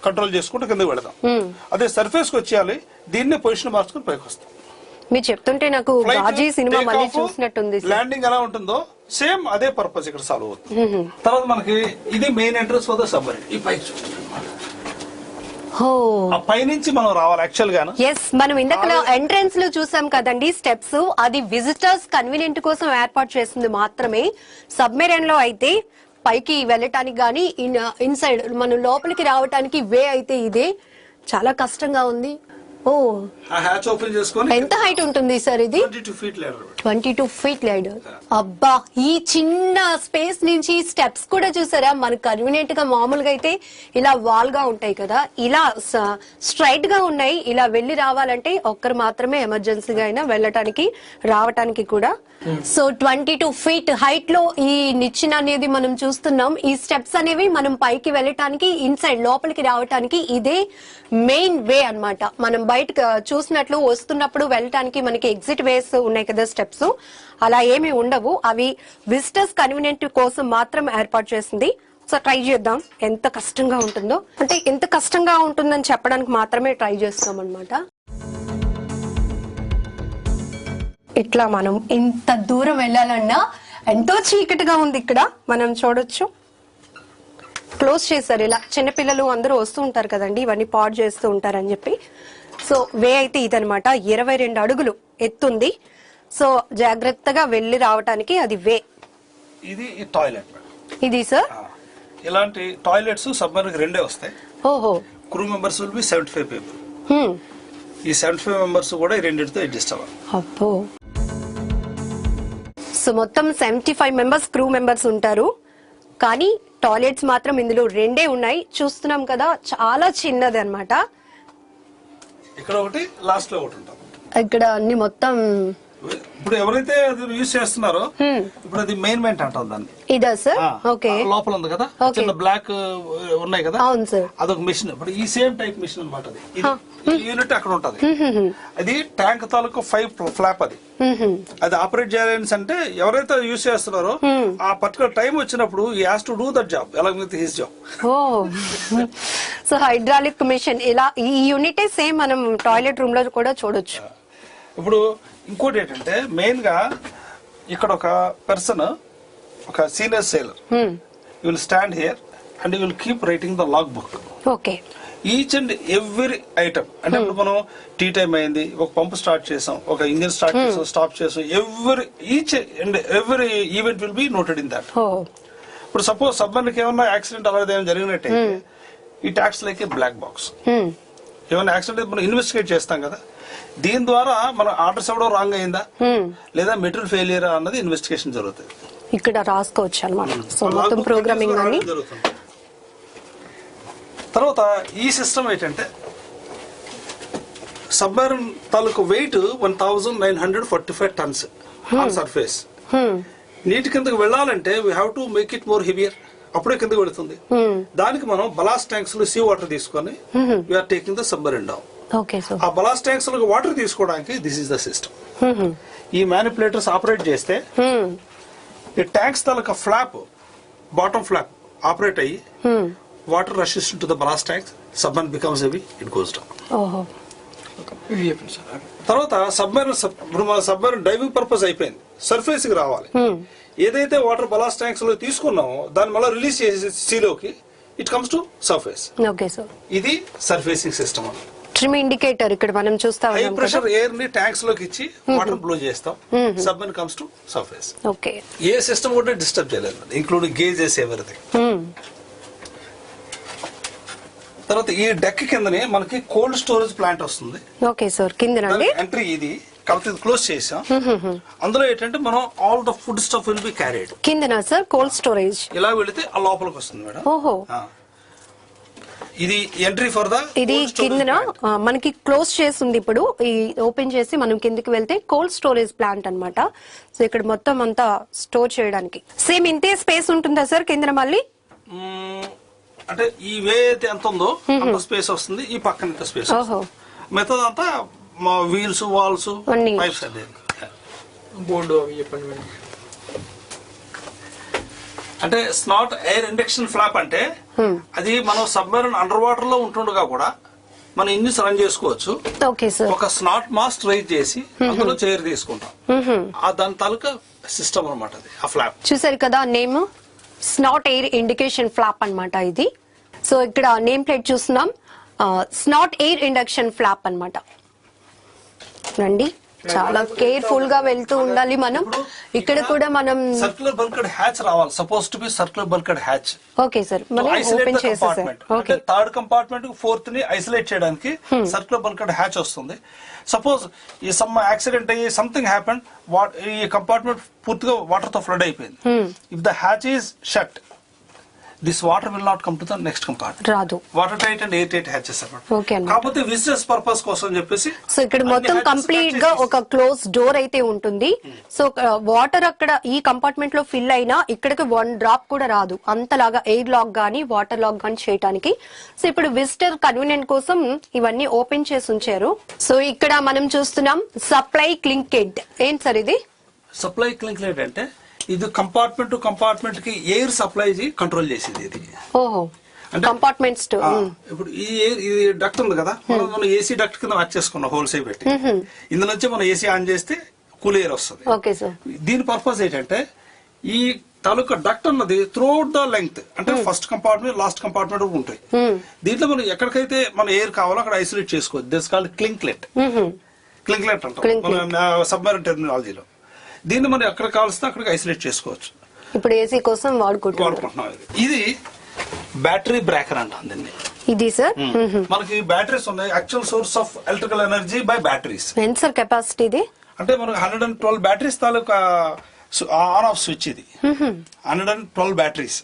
కంట్రోల్ చేసుకుంటూ కిందకి వెళదాం. అదే సర్ఫేస్ కు వచ్చేయాలి, దీన్ని పొజిషన్ మార్చుకుని పైకి వస్తాం. మీరు చెప్తుంటే నాకు గాజీ సినిమా మళ్ళీ చూసినట్టుంది. ల్యాండింగ్ ఎలా ఉంటుందో సేమ్ అదే పర్పస్ ఇక్కడ సాల్వ్ అవుతుంది. తర్వాత మనకి ఇది main entrance for the submarine. ఈ పైకి చూడండి, ఆ పైనుంచి మనం రావాలి యాక్చువల్ గా. ఎస్, మనం ఇందాక ఎంట్రన్స్ లో చూసాం కదండి స్టెప్స్, అది విజిటర్స్ కన్వీనియంట్ కోసం ఏర్పాటు చేసింది మాత్రమే. సబ్మెరైన్ లో అయితే పైకి వెళ్ళటానికి గానీ ఇన్సైడ్ మనం లోపలికి రావటానికి వే అయితే ఇదే చాలా కష్టంగా ఉంది. ఓ, హ్యాచ్ ఓపెన్ చేసుకొని ఎంత హైట్ ఉంటుంది సార్ ఇది? 22 feet ladder. 22 feet ladder. అబ్బా, ఈ చిన్న స్పేస్ నుంచి స్టెప్స్ కూడా చూసారా? మనకు కన్వీనియంట్ గా మామూలుగా అయితే ఇలా వాల్ గా ఉంటాయి కదా, ఇలా స్ట్రైట్ గా ఉన్నాయి. ఇలా వెళ్లి రావాలంటే ఒక్కరు మాత్రమే ఎమర్జెన్సీగా అయినా వెళ్ళటానికి రావటానికి కూడా. సో 22 feet హైట్ లో ఈ నిచ్చెన అనేది మనం చూస్తున్నాం. ఈ స్టెప్స్ అనేవి మనం పైకి వెళ్ళటానికి ఇన్సైడ్ లోపలికి రావటానికి ఇదే మెయిన్ వే అన్నమాట. మనం బయట చూసినట్లు వస్తున్నప్పుడు వెళ్ళటానికి మనకి ఎగ్జిట్ వేస్ ఉన్నాయి కదా స్టెప్స్, అలా ఏమీ ఉండవు. అవి విజిటర్స్ కన్వీనియంట్ కోసం మాత్రం ఏర్పాటు చేసింది. సో ట్రై చేద్దాం ఎంత కష్టంగా ఉంటుందో. అంటే ఎంత కష్టంగా ఉంటుందని చెప్పడానికి మాత్రమే ట్రై చేస్తాం అన్నమాట. ఇట్లా మనం ఇంత దూరం వెళ్ళాలన్నా ఎంతో చీకటిగా ఉంది ఇక్కడ, మనం చూడొచ్చు. క్లోజ్ చేశారు ఇలా, చిన్నపిల్లలు అందరూ వస్తూ ఉంటారు కదండి, ఇవన్నీ పాడు చేస్తూ ఉంటారని చెప్పి. సో వే అయితే ఇదనమాట, 22 అడుగులు ఎత్తుంది. సో జాగ్రత్తగా వెళ్ళి రావటానికి అది వే. ఇది టాయిలెట్. ఇది సార్ ఇలాంటి టాయిలెట్స్ సబ్మరీన్ రెండే వస్తాయి. ఓహో, crew members will be 75 people. ఈ 75 members కూడా ఈ రెండింటితో అడ్జస్ట్ అవ్వాలి. అబ్బో, సో మొత్తం 75 మెంబర్స్ క్రూ మెంబర్స్ ఉంటారు. కానీ టాయిలెట్స్ మాత్రం ఇందులో రెండే ఉన్నాయి. చూస్తున్నాం కదా, చాలా చిన్నది అన్నమాట. ఇక్కడ ఒకటి, లాస్ట్ లో ఒకటి ఉంటాం. ఇక్కడ అన్ని మొత్తం ఇప్పుడు ఎవరైతే యూజ్ చేస్తున్నారో ఇప్పుడు అది మెయిన్ మెంట్ అంటాం దాన్ని. ఇదా సార్? ఓకే, లోపల ఉంది కదా చిన్న బ్లాక్ ఉన్నాయి కదా, అవును సార్, అదొక మిషన్. ఇప్పుడు ఈ సేమ్ టైప్ మిషన్ అనమాట. అది యూనిట్ అక్కడ ఉంటది. అది ట్యాంక్ తాలూకు 5 ఫ్లాప్. అది ఆపరేట్ చేయాలని అంటే ఎవరైతే యూజ్ చేస్తున్నారో ఆ పర్టికులర్ టైం వచ్చినప్పుడు ఈ has to do that job along with his job. Oh, so hydraulic machine ఇలా ఈ యూనిట్ సేమ్ మనం టాయిలెట్ రూమ్ లో కూడా చూడొచ్చు. ఇప్పుడు ఇంకోటి ఏంటంటే మెయిన్ గా ఇక్కడ ఒక పర్సన్, ఒక senior sailor, you will stand here and you will keep writing the log book. Okay, each and every item. అంటే ఇప్పుడు మనం టీ టైం అయింది, ఒక పంప్ స్టార్ట్ చేసాం, ఒక ఇంజిన్ స్టార్ట్ చేసాం, స్టాప్ చేసాం, each and every event will be noted in that. ఇప్పుడు సపోజ్ సబ్మరీన్కి ఏమన్నా యాక్సిడెంట్ అలాగే ఏమైనా జరిగినట్టయితే it acts like a black box. ఏమైనా యాక్సిడెంట్ మనం ఇన్వెస్టిగేట్ చేస్తాం కదా, దీని ద్వారా మన ఆర్డర్స్ ఎవడో రాంగ్ అయిందా లేదా మెటీరియల్ ఫెయిలియర్ అన్నది ఇన్వెస్టిగేషన్ జరుగుతుంది. ఇక్కడ రాసుకోవచ్చు అన్నమాట. సో మొత్తం ప్రోగ్రామింగ్ అని జరుగుతుంది. తర్వాత ఈ సిస్టమ్ ఏంటంటే సబ్మరీన్ తాలూకు వెయిట్ 1945 tons ఆన్ సర్ఫేస్. నీటి కిందకి వెళ్ళాలంటే we have to make it more heavier, అప్పుడే కిందకి వెళుతుంది. దానికి మనం బలాస్ట్ ట్యాంక్స్ లో సీ వాటర్ తీసుకొని we're taking the submarine down. ఆ బలాస్ట్ ట్యాంక్స్ లో వాటర్ తీసుకోవడానికి దిస్ ఇస్ ద సిస్టమ్. ఈ మ్యానిపులేటర్స్ ఆపరేట్ చేస్తే ఈ ట్యాంక్స్ తాలూకా ఫ్లాప్, బాటమ్ ఫ్లాప్ ఆపరేట్ అయ్యి water rushes to the ballast tanks, submarine becomes heavy, it goes down. తర్వాత submarine diving purpose అయిపోయింది, సర్ఫేస్ కి రావాలి. ఏదైతే వాటర్ బలాస్ట్ ట్యాంక్స్ లో తీసుకున్నామో దాన్ని మళ్ళీ రిలీజ్ చేసే సీలోకి ఇట్ కమ్స్ టు సర్ఫేస్. ఇది సర్ఫేసింగ్ సిస్టమ్. ట్రిమ్ ఇండికేటర్ ఇక్కడ మనం చూస్తాం. హై ప్రెషర్ ఎయిర్ ని ట్యాంక్స్ లోకి ఇచ్చి వాటర్ బ్లో చేస్తాం, submarine comes to surface. Okay, ఏ సిస్టమ్ కూడా డిస్టర్బ్ చేయలేదు, ఇంక్లూడింగ్ గేజెస్ ఎవ్రీథింగ్. తర్వాత ఈ డెక్ కిందనే మనకి కోల్డ్ స్టోరేజ్ ప్లాంట్ వస్తుంది. ఓకే సార్, కిందనండి ఎంట్రీ ఇది. కాబట్టి ఇది క్లోజ్ చేసాం. అందులో ఏంటంటే మనం all the food stuff will be carried. కిందనా సార్ కోల్డ్ స్టోరేజ్? ఇలా వెళితే ఆ లోపలికి వస్తుంది మేడం. ఓహో, ఇది ఎంట్రీ ఫర్ ద. ఇది కిందన మనకి క్లోజ్ చేస్తుంది. ఇప్పుడు ఈ ఓపెన్ చేసి మనం కిందకి వెళ్తే కోల్డ్ స్టోరేజ్ ప్లాంట్ అన్నమాట. సో ఇక్కడ మొత్తం అంతా స్టోర్ చేయడానికి సేమ్ ఇంతే స్పేస్ ఉంటుందా సార్ కిందన? మళ్ళీ అంటే ఈ వే అయితే ఎంత ఉందో అంత స్పేస్ వస్తుంది, ఈ పక్కన ఇంత స్పేస్. మిగతా అంతా మా వీల్స్, వాల్స్, పైప్స్ అదే. బోర్డు చెప్పండి. అంటే నాట్ ఎయిర్ ఇండక్షన్ ఫ్లాప్ అంటే అది మనం సబ్మరీన్ అండర్ వాటర్ లో ఉంటుండగా కూడా మనం ఇంజిన్స్ రన్ చేసుకోవచ్చు. Okay sir. ఒక స్నాట్ మాస్ట్ రైజ్ చేసి అందులో చైర్ తీసుకుంటాం. దాని తాలూకా సిస్టమ్ అనమాట అది, ఆ ఫ్లాప్. చూసారు కదా name, snot air indication flop అన్నమాట ఇది. సో ఇక్కడ నేమ్ ప్లేట్ చూస్తున్నాం, స్నాట్ ఎయిర్ ఇండక్షన్ ఫ్లాప్ అన్నమాట. రండి, చాలా కేర్ఫుల్ గా వెళ్తూ ఉండాలి మనం. ఇక్కడ కూడా మనం సర్క్యులర్ బల్క్డ్ హ్యాచ్ రావాలి, suppose to be circular bulkhead hatch. Okay sir, మనం ఓపెన్ చేసేసాం. ఓకే, థర్డ్ కంపార్ట్మెంట్ ఫోర్త్ ని ఐసోలేట్ చేయడానికి సర్క్యులర్ బల్క్డ్ హ్యాచ్ వస్తుంది. సపోజ్ ఈ సమ్ యాక్సిడెంట్ అయ్యి సంథింగ్ హ్యాపెన్, ఈ కంపార్ట్మెంట్ పూర్తిగా వాటర్ తో ఫ్లడ్ అయిపోయింది. If the hatch is shut, this water will not come to the next compartment. రాదు. Water tight and air tight hatches అన్నమాట. Okay, కాకపోతే విజిటర్స్ పర్పస్ కోసం చెప్పేసి సో ఇక్కడ మొత్తం కంప్లీట్ గా ఒక క్లోజ్ డోర్ అయితే ఉంటుంది. సో వాటర్ అక్కడ ఈ కంపార్ట్మెంట్ లో ఫిల్ అయినా ఇక్కడికి 1 డ్రాప్ కూడా రాదు. అంతలాగా ఎయిర్ లాక్ గానీ వాటర్ లాక్ గానీ చేయడానికి. సో ఇప్పుడు విజిటర్ కన్వీనియంట్ కోసం ఇవన్నీ ఓపెన్ చేసి ఉంచారు. సో ఇక్కడ మనం చూస్తున్నాం సప్లై క్లింకెడ్. ఏంటి సార్ ఇది? సప్లై క్లింకెడ్ అంటే ఇది కంపార్ట్మెంట్ టు కంపార్ట్మెంట్ కి ఎయిర్ సప్లై కంట్రోల్ చేసేది ఇది. ఓహో, కంపార్ట్మెంట్స్. ఇప్పుడు ఈ ఎయిర్, ఇది డక్ట్ ఉంది కదా, మనం ఏసీ డక్ట్ కింద మ్యాచ్ చేసుకున్నాం హోల్సేల్ పెట్టి. ఇందులో నుంచి మనం ఏసీ ఆన్ చేస్తే కూల్ ఎయిర్ వస్తుంది. Okay sir. దీని పర్పస్ ఏంటంటే ఈ తాలూకా డక్ట్ అన్నది త్రూఅవుట్ ద లెంగ్త్, అంటే ఫస్ట్ కంపార్ట్మెంట్ లాస్ట్ కంపార్ట్మెంట్ ఉంటాయి. దీంట్లో మనం ఎక్కడికైతే మన ఎయిర్ కావాలో అక్కడ ఐసోలేట్ చేసుకోవచ్చు. This called క్లింక్లెట్. క్లింక్లెట్ అంటాం మన సబ్మెరైన్ టెర్మినాలజీలో. దీన్ని మనం ఎక్కడ కావాల్సిన అక్కడికి ఐసోలేట్ చేసుకోవచ్చు. ఇప్పుడు ఏసీ కోసం వాడుకుంటున్నాం. ఇది బ్యాటరీ బ్రేకర్ అంటాం దీన్ని. ఇది సార్ మనకి బ్యాటరీస్ ఉన్నాయి. Actual source of electrical energy by batteries. ఎంత సార్ కెపాసిటీ ఇది? అంటే మనకు 112 batteries taluka on off switch ఇది. 112 బ్యాటరీస్.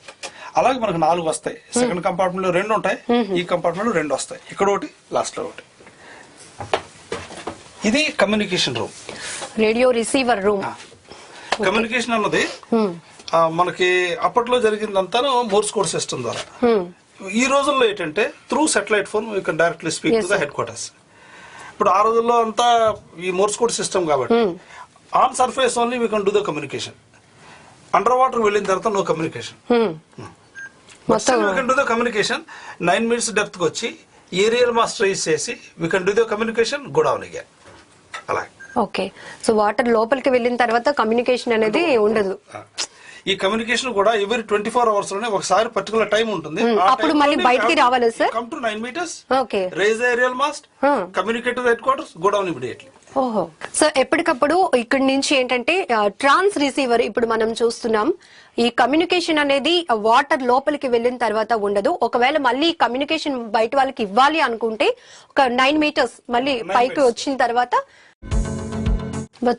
అలాగే మనకు 4 వస్తాయి. సెకండ్ కంపార్ట్మెంట్ లో 2 ఉంటాయి, ఈ కంపార్ట్మెంట్ లో 2 వస్తాయి. ఇక్కడ ఒకటి, లాస్ట్ లో ఒకటి. ఇది communication room, radio receiver room. Communication అన్నది మనకి అప్పట్లో జరిగిందంతా మోర్స్ కోడ్ సిస్టమ్ ద్వారా. ఈ రోజుల్లో ఏంటంటే through satellite phone you can directly speak to the headquarters. ఇప్పుడు ఆ రోజుల్లో అంతా ఈ మోర్స్ కోడ్ సిస్టమ్ కాబట్టి on surface only we can do the communication. అండర్ వాటర్ వెళ్ళిన తర్వాత no communication. We can do the communication. 9 minutes depth కి వచ్చి ఏరియల్ మాస్ ట్రేస్ చేసి we can do the communication, go down again. అలా. Okay, so water లోపలికి వెళ్ళిన తర్వాత కమ్యూనికేషన్ అనేది ఉండదు. ఈ కమ్యూనికేషన్ కూడా ఎవరి 24 hours లోనే ఒకసారి పర్టికులర్ టైం ఉంటుంది. అప్పుడు మళ్ళీ బయటికి రావాలి sir. Come to 9 meters, okay, raise aerial mast, communicate to headquarters, go down immediately. ఓహో, సో ఎప్పటికప్పుడు ఇక్కడి నుంచి ఏంటంటే ట్రాన్స్ రిసీవర్ ఇప్పుడు మనం చూస్తున్నాం. ఈ కమ్యూనికేషన్ అనేది వాటర్ లోపలికి వెళ్ళిన తర్వాత ఉండదు. ఒకవేళ మళ్ళీ కమ్యూనికేషన్ బయట వాళ్ళకి ఇవ్వాలి అనుకుంటే ఒక 9 meters మళ్ళీ పైకి వచ్చిన తర్వాత.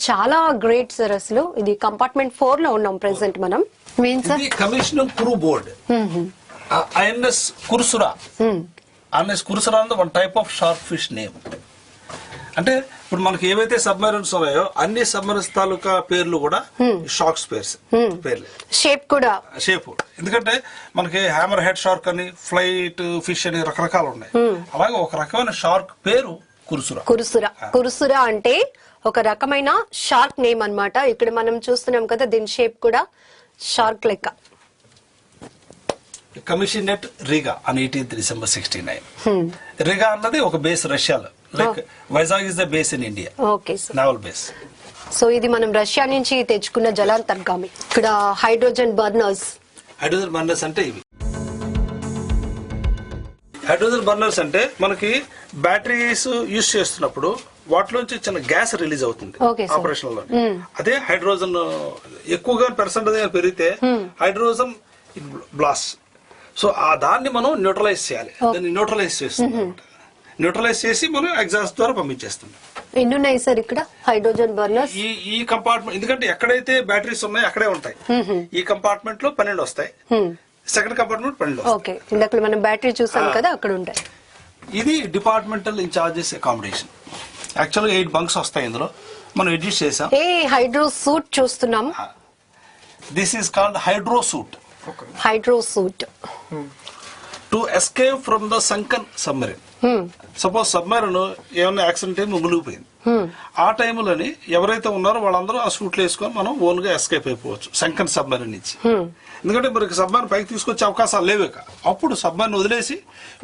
చాలా గ్రేట్ సార్. అసలు ఇది కంపార్ట్మెంట్ 4 లో ఉన్నాం ప్రెసెంట్ మనం. Commissioner crew board INS Kursura. INS Kursura అనేది one type of shark fish name. అంటే ఇప్పుడు మనకి ఏవైతే సబ్మెరైన్స్ ఉన్నాయో అన్ని సబ్మెరైన్స్ తాలూకా పేర్లు కూడా షార్క్స్ పేర్లు. షేప్ కూడా షేప్. ఎందుకంటే మనకి హ్యామర్ హెడ్ షార్క్ అని, ఫ్లైట్ ఫిష్ అని రకరకాలు ఉన్నాయి. అలాగే ఒక రకమైన షార్క్ పేరు కుర్సురా. కుర్సురా అంటే ఒక రకమైన షార్క్ నేమ్ అన్నమాట. ఇక్కడ మనం చూస్తున్నాం కదా, దీని షేప్ కూడా షార్క్ లెక్క. కమిషనెట్ రిగా ఆన్ 18th December 1969. రిగా అన్నది ఒక బేస్ రష్యాలో. Like Vizag is the base in India. Okay sir, naval base. So ఇది మనం రష్యా నుంచి తెచ్చుకున్న జలాంతర్గామి. ఇక్కడ హైడ్రోజన్ బర్నర్స్. హైడ్రోజన్ బర్నర్స్ అంటే ఇవి. హైడ్రోజన్ బర్నర్స్ అంటే మనకి బ్యాటరీస్ యూజ్ చేస్తున్నప్పుడు వాటిలోంచి చిన్న గ్యాస్ రిలీజ్ అవుతుంది ఆపరేషన్ లో. అదే హైడ్రోజన్ ఎక్కువగా పర్సెంటేజ్ పెరిగితే హైడ్రోజన్ బ్లాస్ట్. సో ఆ దాన్ని మనం న్యూట్రలైజ్ చేయాలి. దాన్ని న్యూట్రలైజ్ చేస్తుంది. న్యూట్రలైజ్ చేసి మనం ఎగ్జాస్ట్ ద్వారా పంపించేస్తాం. ఎన్ని ఉన్నాయి సార్ ఇక్కడ హైడ్రోజన్ బర్నర్స్? ఈ కంపార్ట్మెంట్, ఎందుకంటే ఎక్కడైతే బ్యాటరీస్ ఉన్నాయో అక్కడే ఉంటాయి. ఈ కంపార్ట్మెంట్ లో 12 వస్తాయి, సెకండ్ కంపార్ట్మెంట్ 12 వస్తాయి. ఓకే, ఇందాక మనం బ్యాటరీ చూసాం కదా, అక్కడ ఉంటాయి. ఇది డిపార్ట్మెంటల్ ఇన్ఛార్జెస్ అకామిడేషన్. యాక్చువల్గా 8 bunks వస్తాయి ఇందులో. మనం అడ్జస్ట్ చేసాం. హైడ్రో సూట్ చూస్తున్నాం. This is called hydro suit. Hydro suit to escape from the సంకన్ submarine. Suppose submarine ఏమైనా యాక్సిడెంట్ అయి మునిగిపోయింది, ఆ టైంలోని ఎవరైతే ఉన్నారో వాళ్ళందరూ ఆ సూట్లు వేసుకొని మనం ఓన్ గా ఎస్కేప్ అయిపోవచ్చు సంకన్ సబ్మెరీన్ నుంచి. ఎందుకంటే మనకి సబ్మెరీన్ పైకి తీసుకొచ్చే అవకాశాలు లేవే. అప్పుడు సబ్మెరీన్ వదిలేసి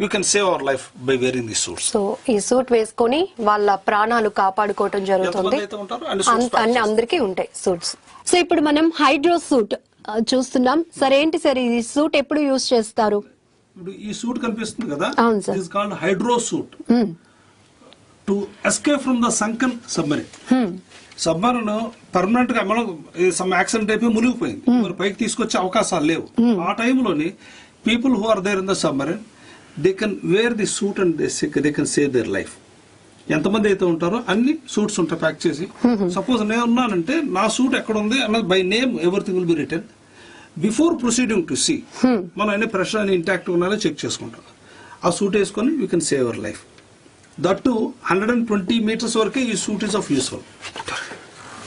you can save our life by wearing the suits. So ఈ సూట్ వేసుకొని వాళ్ళ ప్రాణాలు కాపాడుకోవటం జరుగుతుంది. అందరికీ ఉంటాయి సూట్స్. సో ఇప్పుడు మనం హైడ్రో సూట్ చూస్తున్నాం సార్. ఏంటి సార్ ఈ సూట్ ఎప్పుడు యూజ్ చేస్తారు? ఇప్పుడు ఈ సూట్ కనిపిస్తుంది కదా, అవును sir. It is called hydro suit to escape from the సంకన్ submarine. Submarine permanent గా మనం సమ్ యాక్సిడెంట్ అయిపోయి మునిగిపోయింది, మరి పైకి తీసుకొచ్చే అవకాశాలు లేవు. ఆ టైంలోని people who are there in the submarine they can wear the suit and they can save their life. ఎంతమంది అయితే ఉంటారో అన్ని సూట్స్ ఉంటాయి ప్యాక్ చేసి. సపోజ్ నేను ఉన్నానంటే నా సూట్ ఎక్కడ ఉంది అన్నది by name everything will be return before proceeding to sea. మనం అన్ని ప్రెషర్ అని ఇంటాక్ట్ ఉన్నారో చెక్ చేసుకుంటాం. ఆ సూట్ వేసుకొని you can save our life. That to 120 meters వరకే ఈ సూట్ ఇస్ ఆఫ్ యూస్ఫుల్.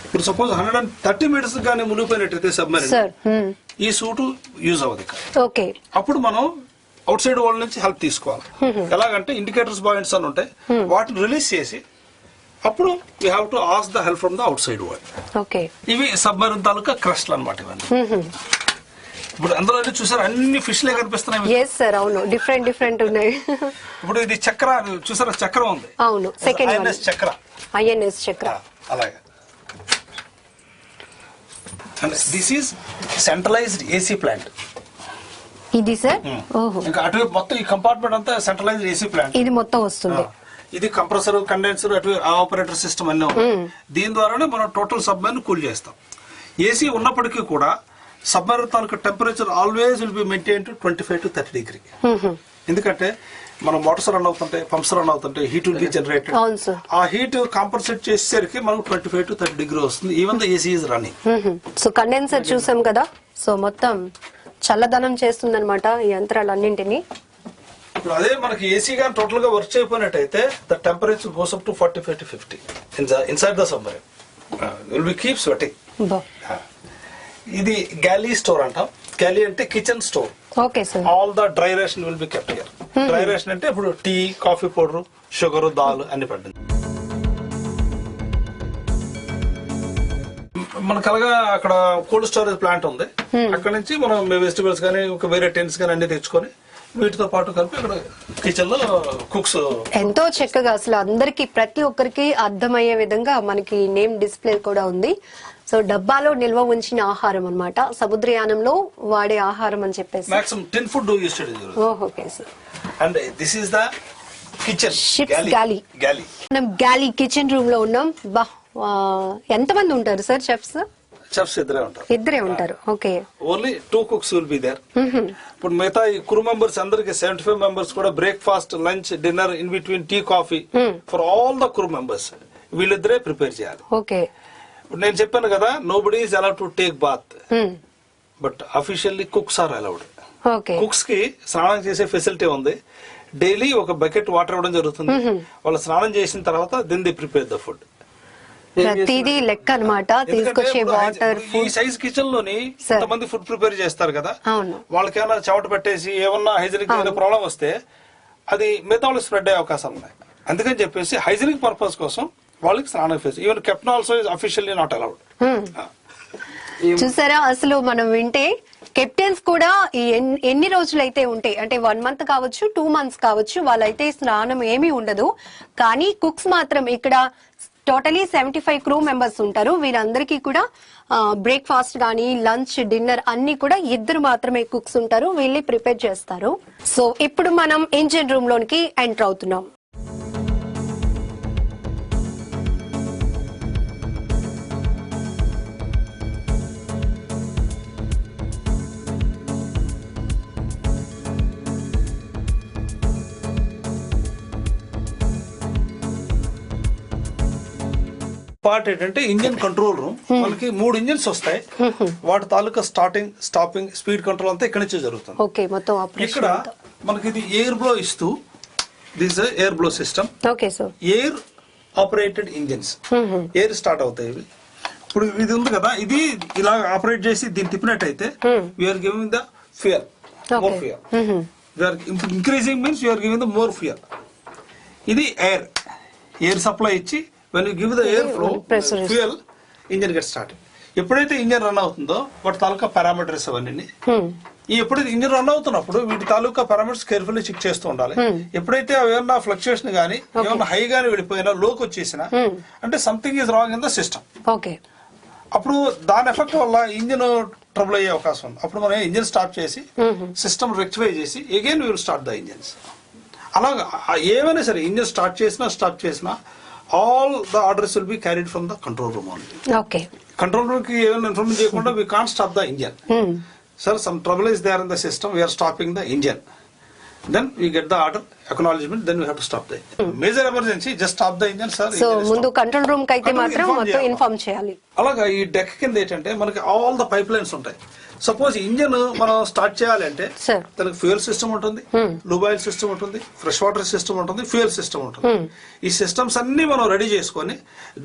ఇప్పుడు సపోజ్ 130 meters కానీ మునిగిపోయినట్టయితే సబ్మెరీన్ ఈ సూట్ యూజ్ అవ్వదు. ఓకే, అప్పుడు మనం అవుట్ సైడ్ వరల్డ్ నుంచి హెల్ప్ తీసుకోవాలి. ఎలాగంటే ఇండికేటర్స్ పాయింట్స్ అని ఉంటాయి, వాటిని రిలీజ్ చేసి అప్పుడు we have to ask the help from the out side world. Okay, ఇవి సబ్మెరీన్ తాలూకా క్రస్ట్లు అనమాట ఇవన్నీ. ఇప్పుడు అందులో చూసారు అన్ని ఫిష్లే కనిపిస్తున్నాయి. ఎస్ సార్, అవును, డిఫరెంట్ డిఫరెంట్ ఉన్నాయి. ఇప్పుడు ఇది చక్ర చూసారా, చక్రం ఉంది. అవును, సెకండ్ ఐఎన్ఎస్ చక్ర. ఐఎన్ఎస్ చక్ర అలాగే. This is centralised AC plant. ఇది సార్, ఓహో, ఇంకా అటువైపు మొత్తం ఈ కంపార్ట్మెంట్ అంతా సెంట్రలైజ్డ్ ఏసీ ప్లాంట్. ఇది మొత్తం వస్తుంది. ఇది కంప్రెసర్, కండెన్సర్, అటు ఆపరేటర్ సిస్టమ్ అన్నీ ఉన్నాయి. దీని ద్వారానే మనం టోటల్ సబ్మెరీన్ కూల్ చేస్తాం. ఏసీ ఉన్నప్పటికీ కూడా submarine taluka temperature always will be maintain to 25 to 30 degrees. ఎందుకంటే మనం మోటార్స్ రన్ అవుతుంటాయి, పంప్స్ రన్ అవుతుంటాయి, హీట్ విల్ బి జనరేటెడ్. ఆ హీట్ కాంపన్సేట్ చేసేసరికి మనకు 25 to 30 degrees వస్తుంది. Even the AC is running. So condenser చూసాం కదా, సో మొత్తం చల్లదనం చేస్తుంది అనమాట ఈ యంత్రాలన్నింటినీ. ఇప్పుడు అదే మనకి ఏసీ గా టోటల్ గా వర్క్ చేయకపోయినట్టయితే the temperature goes up to 45 to 50 inside the submarine. Will be keep sweating. ఇది గ్యాలీ స్టోర్ అంటాం. గ్యాలీ అంటే kitchen store. Okay sir. All the dry ration will be kept here. Dry ration అంటే ఇప్పుడు tea, coffee powder, sugar, దాల్ అన్ని పడుతుంది. మనకు అలాగా అక్కడ కోల్డ్ స్టోరేజ్ ప్లాంట్ ఉంది. అక్కడ నుంచి మనం వెజిటబుల్స్ కానీ వేరే టెన్స్ కానీ అన్ని తెచ్చుకొని వీటితో పాటు కలిపి ఇక్కడ కిచెన్ లో కుక్స్ ఎంతో చక్కగా అసలు అందరికి ప్రతి ఒక్కరికి అర్థమయ్యే విధంగా మనకి నేమ్ డిస్ప్లే కూడా ఉంది. సో డబ్బాలో నిల్వ ఉంచిన ఆహారం అన్నమాట, సముద్రయానంలో వాడే ఆహారం అని చెప్పేసి. మాక్సిమం టిన్ ఫుడ్ యూస్ చేయడం. Okay sir. And this is the kitchen ships galley. మనం గ్యాలీ కిచెన్ రూమ్ లో ఉన్నాం. బా, ఎంతమంది ఉంటారు సార్ చెఫ్స్? చెఫ్స్ ఇద్దరే ఉంటారు. Okay, only 2 cooks will be there. ఇప్పుడు మిగతా ఈ క్రూ మెంబర్స్ అందరికి 75 members కూడా breakfast, lunch, dinner, in between tea, coffee for all the crew members వీళ్ళిద్దరే ప్రిపేర్ చేయాలి. ఓకే, ఇప్పుడు నేను చెప్పాను కదా, nobody is allowed to take bath, but officially cooks are allowed. Cooks కి స్నానం చేసే ఫెసిలిటీ ఉంది. డైలీ ఒక బకెట్ వాటర్ ఇవ్వడం జరుగుతుంది. వాళ్ళు స్నానం చేసిన తర్వాత then they prepare the food. ప్రతిదీ లెక్క అన్నమాట. తీసుకొచ్చే వాటర్, ఈ సైజ్ కిచెన్ లోని కొంతమంది ఫుడ్ ప్రిపేర్ చేస్తారు కదా, వాళ్ళకి ఏమైనా చెమట పెట్టేసి ఏమన్నా హైజీనిక్ ప్రాబ్లం వస్తే అది మిగతా వాళ్ళు స్ప్రెడ్ అయ్యే అవకాశాలు ఉన్నాయి. అందుకని చెప్పేసి హైజీనిక్ పర్పస్ కోసం వాళ్ళకి స్నానం face. Even captain also is officially not allowed. చూసారా, అసలు మనం వింటే కెప్టెన్స్ కూడా ఎన్ని రోజులైతే ఉంటాయి అంటే 1 month కావచ్చు, 2 months కావచ్చు, వాళ్ళైతే స్నానం ఏమీ ఉండదు. కానీ కుక్స్ మాత్రం ఇక్కడ టోటలీ 75 క్రూ మెంబర్స్ ఉంటారు. వీరందరికీ కూడా బ్రేక్ఫాస్ట్ గానీ, లంచ్, డిన్నర్ అన్ని కూడా 2 మాత్రమే కుక్స్ ఉంటారు. వీళ్ళే ప్రిపేర్ చేస్తారు. సో ఇప్పుడు మనం ఇంజిన్ రూమ్ లోనికి ఎంటర్ అవుతున్నాం. పార్ట్ ఏంటంటే ఇంజిన్ కంట్రోల్ రూమ్. మనకి 3 ఇంజిన్స్ వస్తాయి. వాటి తాలూకా స్టార్టింగ్, స్టాపింగ్, స్పీడ్ కంట్రోల్ అంతా ఇక్కడ నుంచే జరుగుతుంది. ఇక్కడ మనకి ఇది ఎయిర్ బ్లో ఇస్తూ, this air blow system. Air operated engines, air start అవుతాయి ఇవి. ఇప్పుడు ఇది ఉంది కదా, ఇది ఇలా ఆపరేట్ చేసి దీన్ని తిప్పినట్టయితే we're giving the fuel, more fuel. Increasing means you're giving the more fuel. ఇది ఎయిర్ సప్లై ఇచ్చి when you give the air flow fuel engine get start. ఎప్పుడైతే ఇంజన్ రన్ అవుతుందో వాటి తాలూకా పారామీటర్స్ అవన్నీ ఎప్పుడైతే ఇంజన్ రన్ అవుతున్నప్పుడు వీటి తాలూకా పారామీటర్స్ కేర్ఫుల్లీ చెక్ చేస్తూ ఉండాలి. ఎప్పుడైతే అవి ఏమన్నా ఫ్లక్చుయేషన్ గానీ ఏమన్నా హై గానీ వెళ్ళిపోయినా లోకి వచ్చేసినా అంటే something is wrong in the system. అప్పుడు దాని ఎఫెక్ట్ వల్ల ఇంజిన్ ట్రబుల్ అయ్యే అవకాశం ఉంది. అప్పుడు మనం ఇంజిన్ స్టార్ట్ చేసి సిస్టమ్ రెక్టిఫై చేసి again will start the engines. అలాగా ఏమైనా సరే ఇంజిన్ స్టార్ట్ చేసినా all the orders will be carried from the control room only. Control room కి ఏమైనా ఇన్ఫర్మేషన్ చేయకుండా we can't stop the engine. Sir, some trouble is there in the system. We are stopping the engine. Then we get the order, acknowledgement. Then we have to stop the engine. Major emergency, just stop the engine, sir. So, ముందు control room కి అయితే మాత్రం మొత్తం inform చేయాలి. అలాగా ఈ deck కింద ఏంటంటే మనకి ఆల్ ద పైప్ లైన్స్ ఉంటాయి. సపోజ్ ఇంజిన్ మనం స్టార్ట్ చేయాలంటే దానికి ఫ్యూయల్ సిస్టమ్ ఉంటుంది, లూబ్ ఆయిల్ సిస్టమ్ ఉంటుంది, ఫ్రెష్ వాటర్ సిస్టమ్ ఉంటుంది, ఫ్యూయల్ సిస్టమ్ ఉంటుంది. ఈ సిస్టమ్స్ అన్ని మనం రెడీ చేసుకొని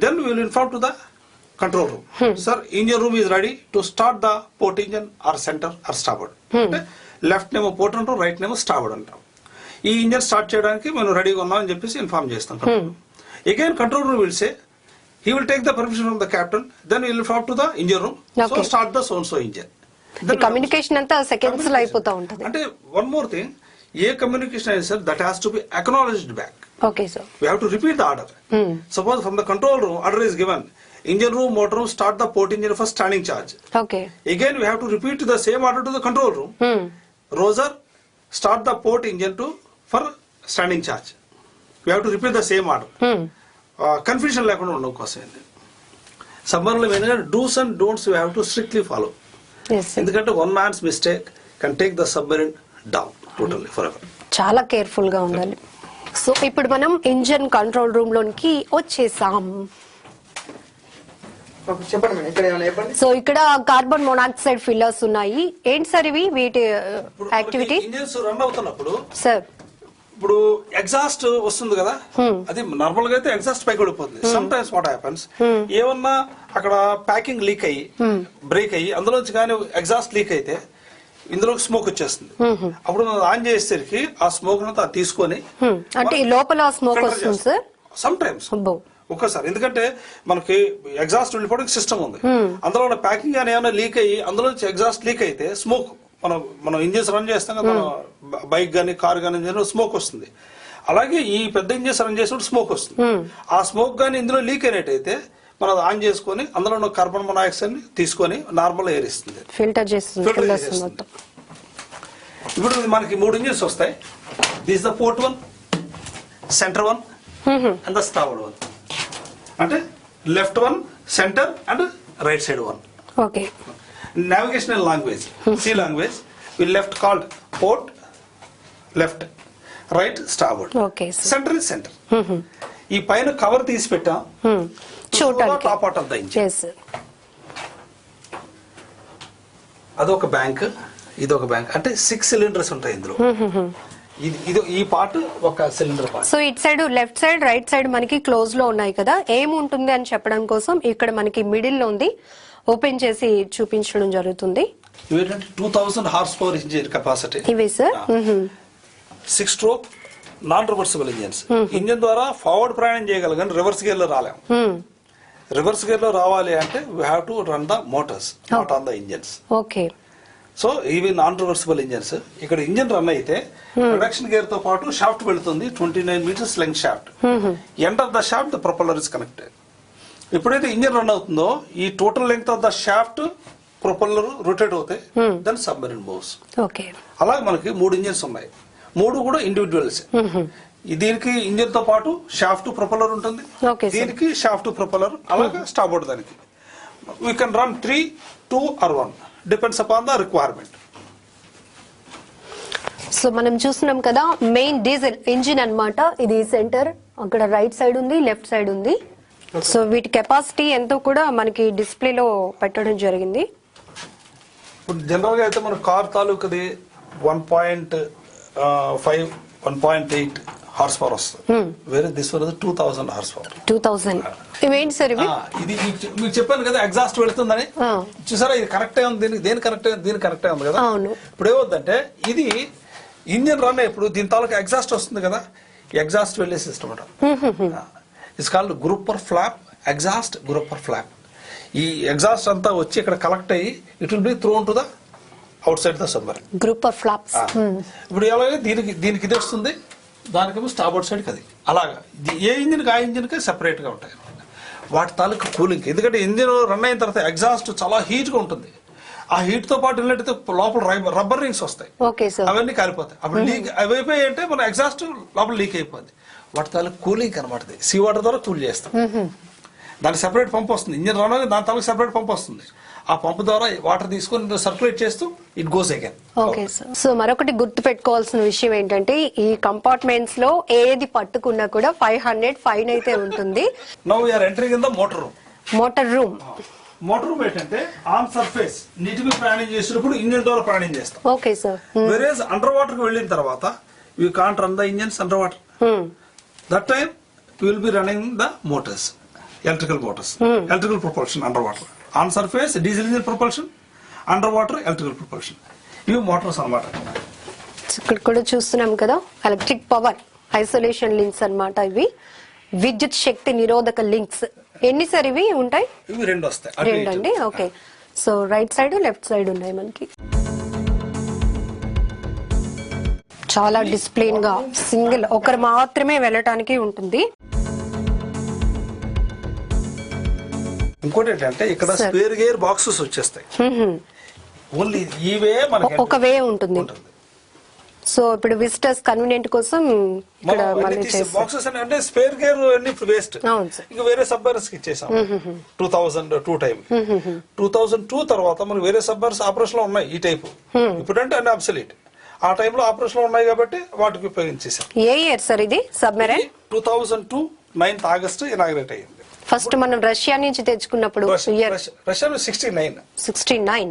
then will inform to the control room. Sir, engine room is ready to start the port engine or center or starboard. Left నేమో port అంటాం, right నేమో స్టార్బోర్డ్ అంటాం. ఈ ఇంజన్ స్టార్ట్ చేయడానికి మనం రెడీగా ఉన్నాం అని చెప్పేసి ఇన్ఫార్మ్ చేస్తాం. Again control room will say he will take the permission from the captain, then he will inform to the engine room. So start the so and so engine. The communication అంతా seconds లో అయిపోతా ఉంటుంది. అంటే one more thing, ఏ communication అయినా sir that has to B acknowledged back. Okay, sir. We have to repeat the order. Suppose from the control room order is given, engine room, motor room, start the port engine for standing charge. Okay. Again we have to repeat the same order to the control room. Roser, start the port engine for standing charge. We have to repeat the same order. Confusion లేకుండా ఉండడం కోసం సబ్మర్లో మెయిన్గా dos and don'ts we have to strictly follow. ఎందుకంటే one man's mistake can take the submarine down totally forever. చాలా careful గా ఉండాలి. So ఇప్పుడు మనం ఇంజన్ కంట్రోల్ రూమ్ లోనికి వచ్చేసాం. సో ఇక్కడ కార్బన్ మోనాక్సైడ్ ఫిల్లర్స్ ఉన్నాయి. ఏంటి సార్ ఇవి, వీటి యాక్టివిటీ? ఇంజన్స్ రన్ అవుతున్నప్పుడు సార్ ఇప్పుడు ఎగ్జాస్ట్ వస్తుంది కదా, అది నార్మల్ గా అయితే ఎగ్జాస్ట్ పైకి వెళ్ళిపోతుంది. సమ్ టైమ్స్ వాట్ హ్యాపెన్స్, ఏమన్నా అక్కడ ప్యాకింగ్ లీక్ అయ్యి బ్రేక్ అయ్యి అందులోంచి కానీ ఎగ్జాస్ట్ లీక్ అయితే ఇందులోకి స్మోక్ వచ్చేస్తుంది. అప్పుడు మనం ఆన్ చేసేసరికి ఆ స్మోక్ అంతా తీసుకొని అంటే లోపల స్మోక్ వస్తుంది సార్ సమ్ టైమ్స్ ఒక్కసారి. ఎందుకంటే మనకి ఎగ్జాస్ట్ వెళ్ళిపోవడానికి సిస్టమ్ ఉంది, అందులో ఉన్న ప్యాకింగ్ కానీ ఏమైనా లీక్ అయ్యి అందులో ఎగ్జాస్ట్ లీక్ అయితే స్మోక్ మనం ఇంజిన్స్ రన్ చేస్తాం కదా, మన బైక్ గానీ కార్ గానీ స్మోక్ వస్తుంది. అలాగే ఈ పెద్ద ఇంజిన్స్ రన్ చేసినప్పుడు స్మోక్ వస్తుంది. ఆ స్మోక్ గానీ ఇందులో లీక్ అయినట్టయితే మనం ఆన్ చేసుకొని అందులో ఉన్న కార్బన్ మోనాక్సైడ్ ని తీసుకొని నార్మల్ ఎయిర్ ఇస్తుంది, ఫిల్టర్ చేస్తుంది. ఇప్పుడు మనకి 3 ఇంజిన్స్ వస్తాయి. This the port 1, centre 1 and the starboard 1. అంటే left 1, centre and right side 1. Okay. Navigational language, C language, we left called port, left, right starboard. Okay, center is center. ఈ పైన cover తీసి పెట్టాం చూడడానికి, top out of the engine. yes sir. అదొక bank, ఇదొక bank. అంటే 6 cylinders ఉంటాయి ఇందులో. ఇది ఈ పార్ట్ ఒక cylinder part. So it side left side right side మనకి క్లోజ్ లో ఉన్నాయి కదా, ఏముంటుంది అని చెప్పడం కోసం ఇక్కడ మనకి మిడిల్ లో ఉంది, ఓపెన్ చేసి చూపించడం జరుగుతుంది. 2000 హార్స్ పవర్ ఇంజిన్ కెపాసిటీ ఇవి sir. 6 stroke non reversible engines. Engine ద్వారా ఫార్వర్డ్ ప్రయాణం చేయగలం కానీ రివర్స్ గేర్ లో రాలేం. రివర్స్ గేర్ లో రావాలి అంటే we have to run the Motors, not on the engines. Okay. So ఇవి నాన్ రివర్సిబుల్ ఇంజిన్స్. ఇక్కడ ఇంజిన్ రన్ అయితే ప్రొడక్షన్ గేర్ తో పాటు షాఫ్ట్ వెళుతుంది, 29 meters length shaft. End of the shaft the propeller is connected. ఎప్పుడైతే engine run అవుతుందో ఈ total length of the shaft propeller rotate అవుతాయి, దెన్ సబ్మెరీన్ మూవ్స్. ఓకే. అలాగే మనకి 3 ఇంజిన్స్ ఉన్నాయి, 3 కూడా ఇండివిజువల్స్. దీనికి ఇంజిన్ తో పాటు షాఫ్ట్ ప్రొపెల్లర్ ఉంటుంది, దీనికి షాఫ్ట్ ప్రొపెల్లర్, అలాగే స్టార్బోర్డ్ దానికి. We can run 3, 2 or 1 depends upon the requirement. So మనం చూస్తున్నాం కదా మెయిన్ డీజిల్ ఇంజిన్ అన్నమాట. ఇది సెంటర్, అక్కడ రైట్ సైడ్ ఉంది, లెఫ్ట్ సైడ్ ఉంది. సో వీటి కెపాసిటీ ఎంతో కూడా మనకి డిస్ప్లేలో పెట్టడం జరిగింది. ఇప్పుడు జనరల్ గా అయితే మన కార్ తాలూకుది 1.5, 1.8 హార్స్ పవర్ వస్తుంది. వేరే దిస్ వన్ 2000 హార్స్ పవర్. 2000. ఇవేంటి సార్ ఇవి? ఇది మీకు చెప్పాను కదా ఎగ్జాస్ట్ వెళ్తుందని. చూసారా, ఇది కరెక్ట్ ఉంది, దేని కరెక్ట్ ఉంది కదా. ఇప్పుడు ఏమవుతుందంటే ఇంజిన్ రన్ ఇప్పుడు దీని తాలూకు ఎగ్జాస్ట్ వస్తుంది కదా, ఎగ్జాస్ట్ వెళ్లే system it's called grouper flap, exhaust grouper flap. ఈ ఎగ్జాస్ట్ అంతా వచ్చి ఇక్కడ కలెక్ట్ అయ్యి it will be thrown to the outside the submarine. Grouper flaps. ఇప్పుడు ఎలాగే దీనికి ఇది వస్తుంది, దానికేమో స్టార్బోర్డ్ సైడ్ అది. అలాగా ఏ ఇంజిన్ కి ఆ ఇంజిన్ కి సెపరేట్ గా ఉంటాయి వాటి తాలూకు కూలింగ్. ఎందుకంటే ఇంజిన్ రన్ అయిన తర్వాత ఎగ్జాస్ట్ చాలా హీట్ గా ఉంటుంది. ఆ హీట్ తో పాటు వెళ్ళినట్టయితే లోపల రబ్బర్ రింగ్స్ వస్తాయి, అవన్నీ కాలిపోతాయి. అప్పుడు లీక్ అవి అయిపోయి అంటే మన ఎగ్జాస్ట్ లోపల లీక్ అయిపోద్ది. వాటి తాలూకు కూలింగ్ అనమాట. సీ వాటర్ ద్వారా కూల్ చేస్తాం. దానికి సెపరేట్ పంప్ వస్తుంది, ఇంజిన్ రన్ దాని తాలూకు సెపరేట్ పంప్ వస్తుంది. ఆ పంప్ ద్వారా వాటర్ తీసుకొని సర్క్యులేట్ చేస్తూ it goes again. Okay sir. So మరొకటి గుర్తు పెట్టుకోవాల్సిన విషయం ఏంటంటే ఈ కంపార్ట్మెంట్స్ లో ఏది పట్టుకున్నా కూడా 500 ఫైన్ అయితే ఉంటుంది. Now we are entering in the motor room. Motor room. Motor room ఏంటంటే ఆన్ సర్ఫేస్ నీటికి ప్రయాణం చేసినప్పుడు ఇంజిన్ ద్వారా ప్రయాణం చేస్తాం. Okay sir. Whereas under water కి వెళ్ళిన తర్వాత you can't run the engines under water. That time will be running the motors, electrical motors, electrical propulsion under water. On surface diesel engine propulsion, under water electrical propulsion. ఇవి motors అన్నమాట. ఇక్కడ కూడా చూస్తున్నాం కదా electric power isolation links అన్నమాట. ఇవి విద్యుత్ శక్తి నిరోధక లింక్స్. ఎన్ని సార్ ఇవి ఉంటాయి? ఇవి రెండు వస్తాయి. రెండండి. Okay. So right side left side ఉన్నాయి మనకి. చాలా డిసిప్లిన్ గా సింగిల్ ఒకరు మాత్రమే వెళ్ళటానికి ఉంటుంది. ఇంకోటి ఏంటంటే ఇక్కడ స్పేర్ గేర్ బాక్సెస్ వచ్చేస్తాయి. ఓన్లీ ఇవే మనకి ఒక వే ఉంటుంది. సో ఇప్పుడు విజిటర్స్ కన్వీనియంట్ కోసం ఇక్కడ బాక్సెస్ అంటే స్పేర్ గేర్ అన్ని వేస్ట్. ఇంకా వేరే సబ్మరీన్స్ కి ఇచ్చేసాం 2002 టైం. 2002 తర్వాత మనకి వేరే సబ్మరీన్స్ ఆపరేషన్ లో ఉన్నాయి ఈ టైప్. ఇప్పుడంటే అన్ని అబ్సలీట్. ఆ టైంలో ఆపరేషన్ లో ఉన్నాయి కాబట్టి వాటికి ఉపయోగించేసాం. ఏ ఇయర్ సార్ ఇది సబ్మెరైన్? 2002 9th August ఇనాగ్రేట్ అయ్యింది. ఫస్ట్ మనం రష్యా నుంచి తెచ్చుకున్నప్పుడు రష్యాలో 69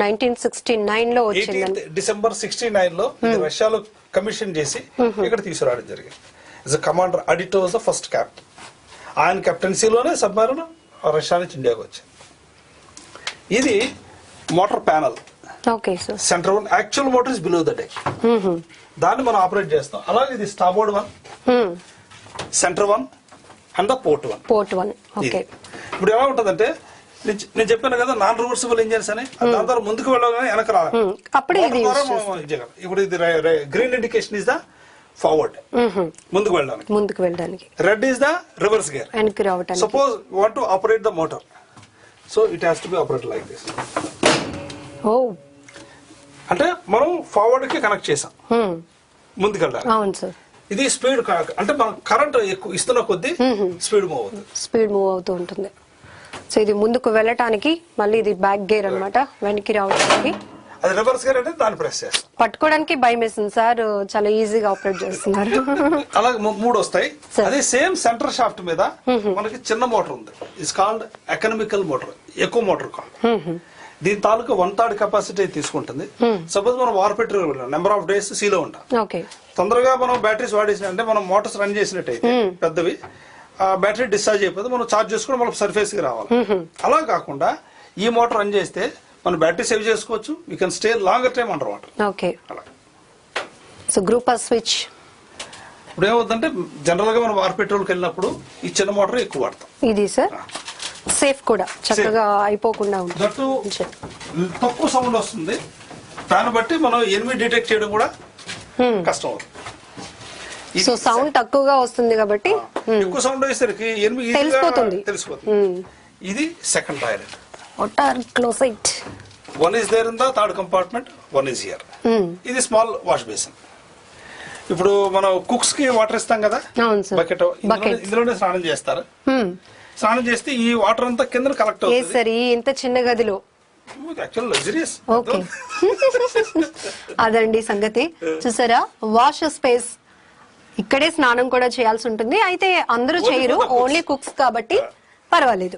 1969 లో వచ్చింది. December 69 లో రష్యాలో కమిషన్ చేసి ఇక్కడ తీసుకురావడం జరిగింది. కమాండర్ అడిటో వాజ్ ద ఫస్ట్ క్యాప్టెన్. ఆయన కెప్టెన్సీలోనే సబ్మరీన్ రష్యా నుంచి ఇండియాకి వచ్చింది. ఇది motor panel. Okay sir. Centre one actual motor is below the deck. దాన్ని మనం ఆపరేట్ చేస్తాం. అలాగే ఇది starboard one, centre one and the port one. Okay. ఇప్పుడు ఎలా ఉంటదంటే నేను చెప్పాను కదా నాన్ రివర్సిబుల్ ఇంజిన్స్ అని, దాని ద్వారా ముందుకు వెళ్ళగానే వెనక రావాలి. ఇప్పుడు ఇది green indication is the forward, ముందుకు వెళ్ళడానికి. Red is the reverse gear, వెనక్కి రావడానికి. Suppose want to operate the motor, so it has to be operate like this. Oh అంటే మనం ఫార్వర్డ్ కి కనెక్ట్ చేసాం, ముందుకు వెళ్ళాలి. అవును సార్. ఇది స్పీడ్ అంటే మనం కరెంట్ ఎక్కువ ఇస్తున్న కొద్దీ స్పీడ్ మూవ్ అవుతూ ఉంటుంది. సో ఇది ముందుకు వెళ్ళటానికి, మళ్ళీ ఇది బ్యాక్ గేర్ అన్నమాట, వెనక్కి రావడానికి. అది రివర్స్ గేర్ అంటే దాన్ని ప్రెస్ చేస్తాం. పట్టుకోవడానికి భయం వేస్తుంది సార్, చాలా ఈజీగా ఆపరేట్ చేస్తున్నారు. అలాగే 3 వస్తాయి. అదే సేమ్ సెంటర్ షాఫ్ట్ మీద మనకి చిన్న మోటార్ ఉంది. ఇట్స్ కాల్డ్ ఎకనామికల్ మోటార్, ఎక్కువ మోటార్ కాల్డ్. దీని తాలూకా 1/3 కెపాసిటీ తీసుకుంటుంది. సపోజ్ మనం వార్పెట్రీ నెంబర్ ఆఫ్ డేస్ సీలో ఉంటాం, తొందరగా మనం బ్యాటరీస్ వాడేసిన అంటే మనం మోటార్స్ రన్ చేసినట్టయితే పెద్దవి బ్యాటరీ డిశ్చార్జ్ అయిపోతే మనం చార్జ్ చేసుకుని మనం సర్ఫేస్ కి రావాలి. అలా కాకుండా ఈ మోటార్ రన్ చేస్తే మనం బ్యాటరీ సేవ్ చేసుకోవచ్చు. We can stay longer time under water. Okay. So grouper switch. ఇప్పుడు ఏమవుతుందంటే జనరల్ గా మనం వార్ పెట్రోల్కి వెళ్ళినప్పుడు ఈ చిన్న మోటార్ ఎక్కువ వాడతాం. ఇది సార్ సేఫ్ కూడా, చక్కగా అయిపోకుండా ఉంటుంది. తక్కువ సౌండ్ వస్తుంది, దాన్ని బట్టి మనం ఎనిమిది డిటెక్ట్ చేయడం కూడా కష్టం అవుతుంది. సో సౌండ్ తక్కువగా వస్తుంది కాబట్టి ఎక్కువ సౌండ్ వేసరికి ఎనిమిది తెలిసిపోతుంది. ఇది second toilet. Closet. One is there in the third compartment, one is here. ఇది స్మాల్ వాష్ బేసిన్. ఇప్పుడు మనం కుక్స్ కి వాటర్ ఇస్తాం కదా, బకెట్, ఇందులోనే స్నానం చేస్తారు. స్నానం చేస్తే ఈ వాటర్ అంతా కింద కలెక్ట్ అవుతుంది. సరే ఇంత చిన్న గదిలో యాక్చువల్ లగ్జరీస్. ఓకే. అదండి సంగతి. చూసారా, వాష్ స్పేస్. ఇక్కడే స్నానం కూడా చేయాల్సి ఉంటుంది. అయితే అందరూ చేయరు, ఓన్లీ కుక్స్ కాబట్టి పర్వాలేదు.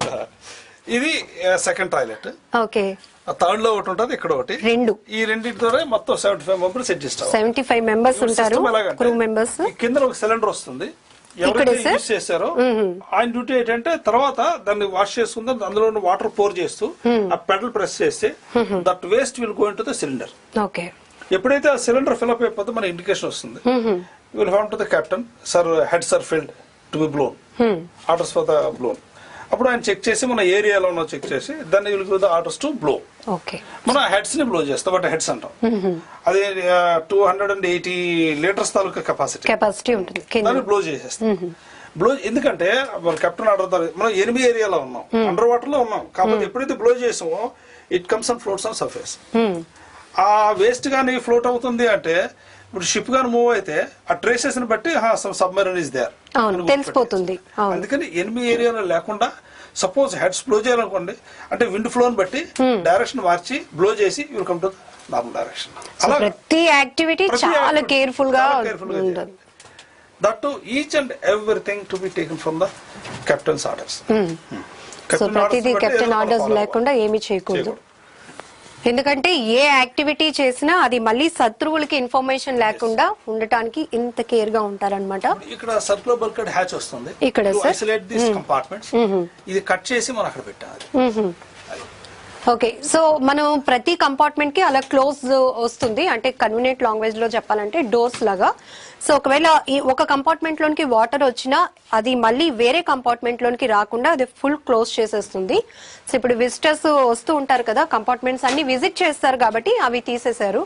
ఇది సెకండ్ టాయిలెట్. ఓకే. థర్డ్ లో ఒకటి ఉంటుంది, ఇక్కడ ఒకటి. రెండు. ఈ రెండింటితో మొత్తం 75 మెంబర్స్ అడ్జస్ట్ అవ్వాలి. 75 మెంబర్స్ ఉంటారు, క్రూ మెంబర్స్. కింద ఒక సిలిండర్ వస్తుంది. ఎవరైతే యూజ్ చేశారో ఆయన డ్యూటీ ఏంటంటే తర్వాత దాన్ని వాష్ చేసుకుంటే అందులో వాటర్ పోర్ చేస్తూ ఆ పెడల్ ప్రెస్ చేస్తే that waste will go into the cylinder. Okay. ఎప్పుడైతే ఆ సిలిండర్ ఫిల్అప్ అయిపోతే మన ఇండికేషన్ వస్తుంది. Will have to the captain sir heads are filled to be blown, orders for the blown. అప్పుడు ఆయన చెక్ చేసి మన ఏరియాలో చెక్ చేసి దాన్ని will give the orders to blow. మనం హెడ్స్ ని బ్లో చేస్తాం, బట్ హెడ్స్ అంటాం. అది 280 లీటర్స్ తాలూకా కెపాసిటీ ఉంటుంది, దాన్ని బ్లో చేసేస్తాం. బ్లో ఎందుకంటే మన కెప్టెన్ ఆర్డర్ మనం ఎనిమిది ఏరియాలో ఉన్నాం, అండర్ వాటర్ లో ఉన్నాం. కాబట్టి ఎప్పుడైతే బ్లో చేసామో it comes and floats on surface. ఆ వేస్ట్ గానీ ఫ్లోట్ అవుతుంది అంటే ఇప్పుడు షిప్ గాని మూవ్ అయితే ఆ ట్రేసెస్ ని బట్టి సబ్మెరీన్ ఇస్ దేర్ తెలిసిపోతుంది. అందుకని ఎనిమిది ఏరియాలో లేకుండా సపోజ్ హెడ్స్ బ్లో చేయాలనుకోండి అంటే విండ్ ఫ్లో బట్టి డైరెక్షన్ మార్చి బ్లో చేసి will come to normal direction. ప్రతి యాక్టివిటీ చాలా కేర్ఫుల్ గా ఉంటుంది. That too, each and everything to be taken from the captain's orders. So ప్రతిదీ కెప్టెన్ ఆర్డర్స్ లేకుండా ఏమీ చేయకూడదు. ఎందుకంటే ఏ యాక్టివిటీ చేసినా అది మళ్ళీ శత్రువులకి ఇన్ఫర్మేషన్ లేకుండా ఉండటానికి ఇంత కేర్ గా ఉంటారన్నమాట. ఇక్కడ సర్క్యులర్ బల్క్డ్ హ్యాచ్ వస్తుంది, ఇక్కడ ఐసోలేట్ దిస్ కంపార్ట్మెంట్స్. ఇది కట్ చేసి మనం అక్కడ పెట్టాలి. ఓకే, సో మనం ప్రతి కంపార్ట్మెంట్ కి అలా క్లోజ్ వస్తుంది, అంటే కన్వీనియంట్ లాంగ్వేజ్ లో చెప్పాలంటే డోర్స్ లాగా. సో ఒకవేళ ఈ ఒక కంపార్ట్మెంట్ లోనికి వాటర్ వచ్చినా అది మళ్ళీ వేరే కంపార్ట్మెంట్ లోనికి రాకుండా అది ఫుల్ క్లోజ్ చేసేస్తుంది. సో ఇప్పుడు విజిటర్స్ వస్తూ ఉంటారు కదా, కంపార్ట్మెంట్స్ అన్ని విజిట్ చేస్తారు కాబట్టి అవి తీసేశారు.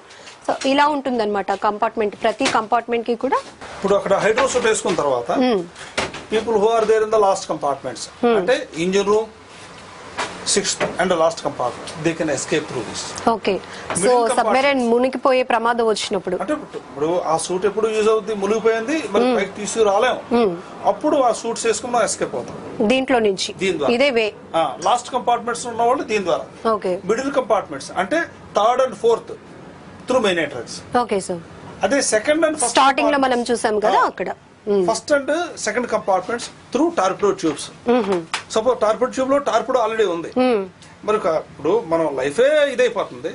సో ఇలా ఉంటుందన్నమాట కంపార్ట్మెంట్, ప్రతి కంపార్ట్మెంట్ కి కూడా. ఇప్పుడు అక్కడ హైడ్రోసూట్ వేసుకున్న తర్వాత people who are there in the last compartments అంటే engine room, 6th and the last compartment, they can escape through this. Okay, so submarine మునిగిపోయే ప్రమాదం వచ్చినప్పుడు అంటే ఇప్పుడు ఆ సూట్ ఎప్పుడు యూజ్ అవుతుంది, మునిగిపోయింది మరి పైకి తీసుకు రాలేము, అప్పుడు ఆ సూట్స్ వేసుకుని మనం ఎస్కేప్ అవుతాం దీంట్లో నుంచి. ఇదే వే లాస్ట్ కంపార్ట్మెంట్స్ ఉన్న వాళ్ళు దీని ద్వారా. ఓకే, మిడిల్ కంపార్ట్మెంట్స్ అంటే 3rd and 4th through main entrance. Okay sir. అదే సెకండ్ అండ్ స్టార్టింగ్ లో మనం చూసాం కదా అక్కడ first and second compartments through torpedo tubes. Suppose torpedo tube లో టార్పిడో ఆల్రెడీ ఉంది, మరి ఇప్పుడు మనం లైఫే ఇదైపోతుంది,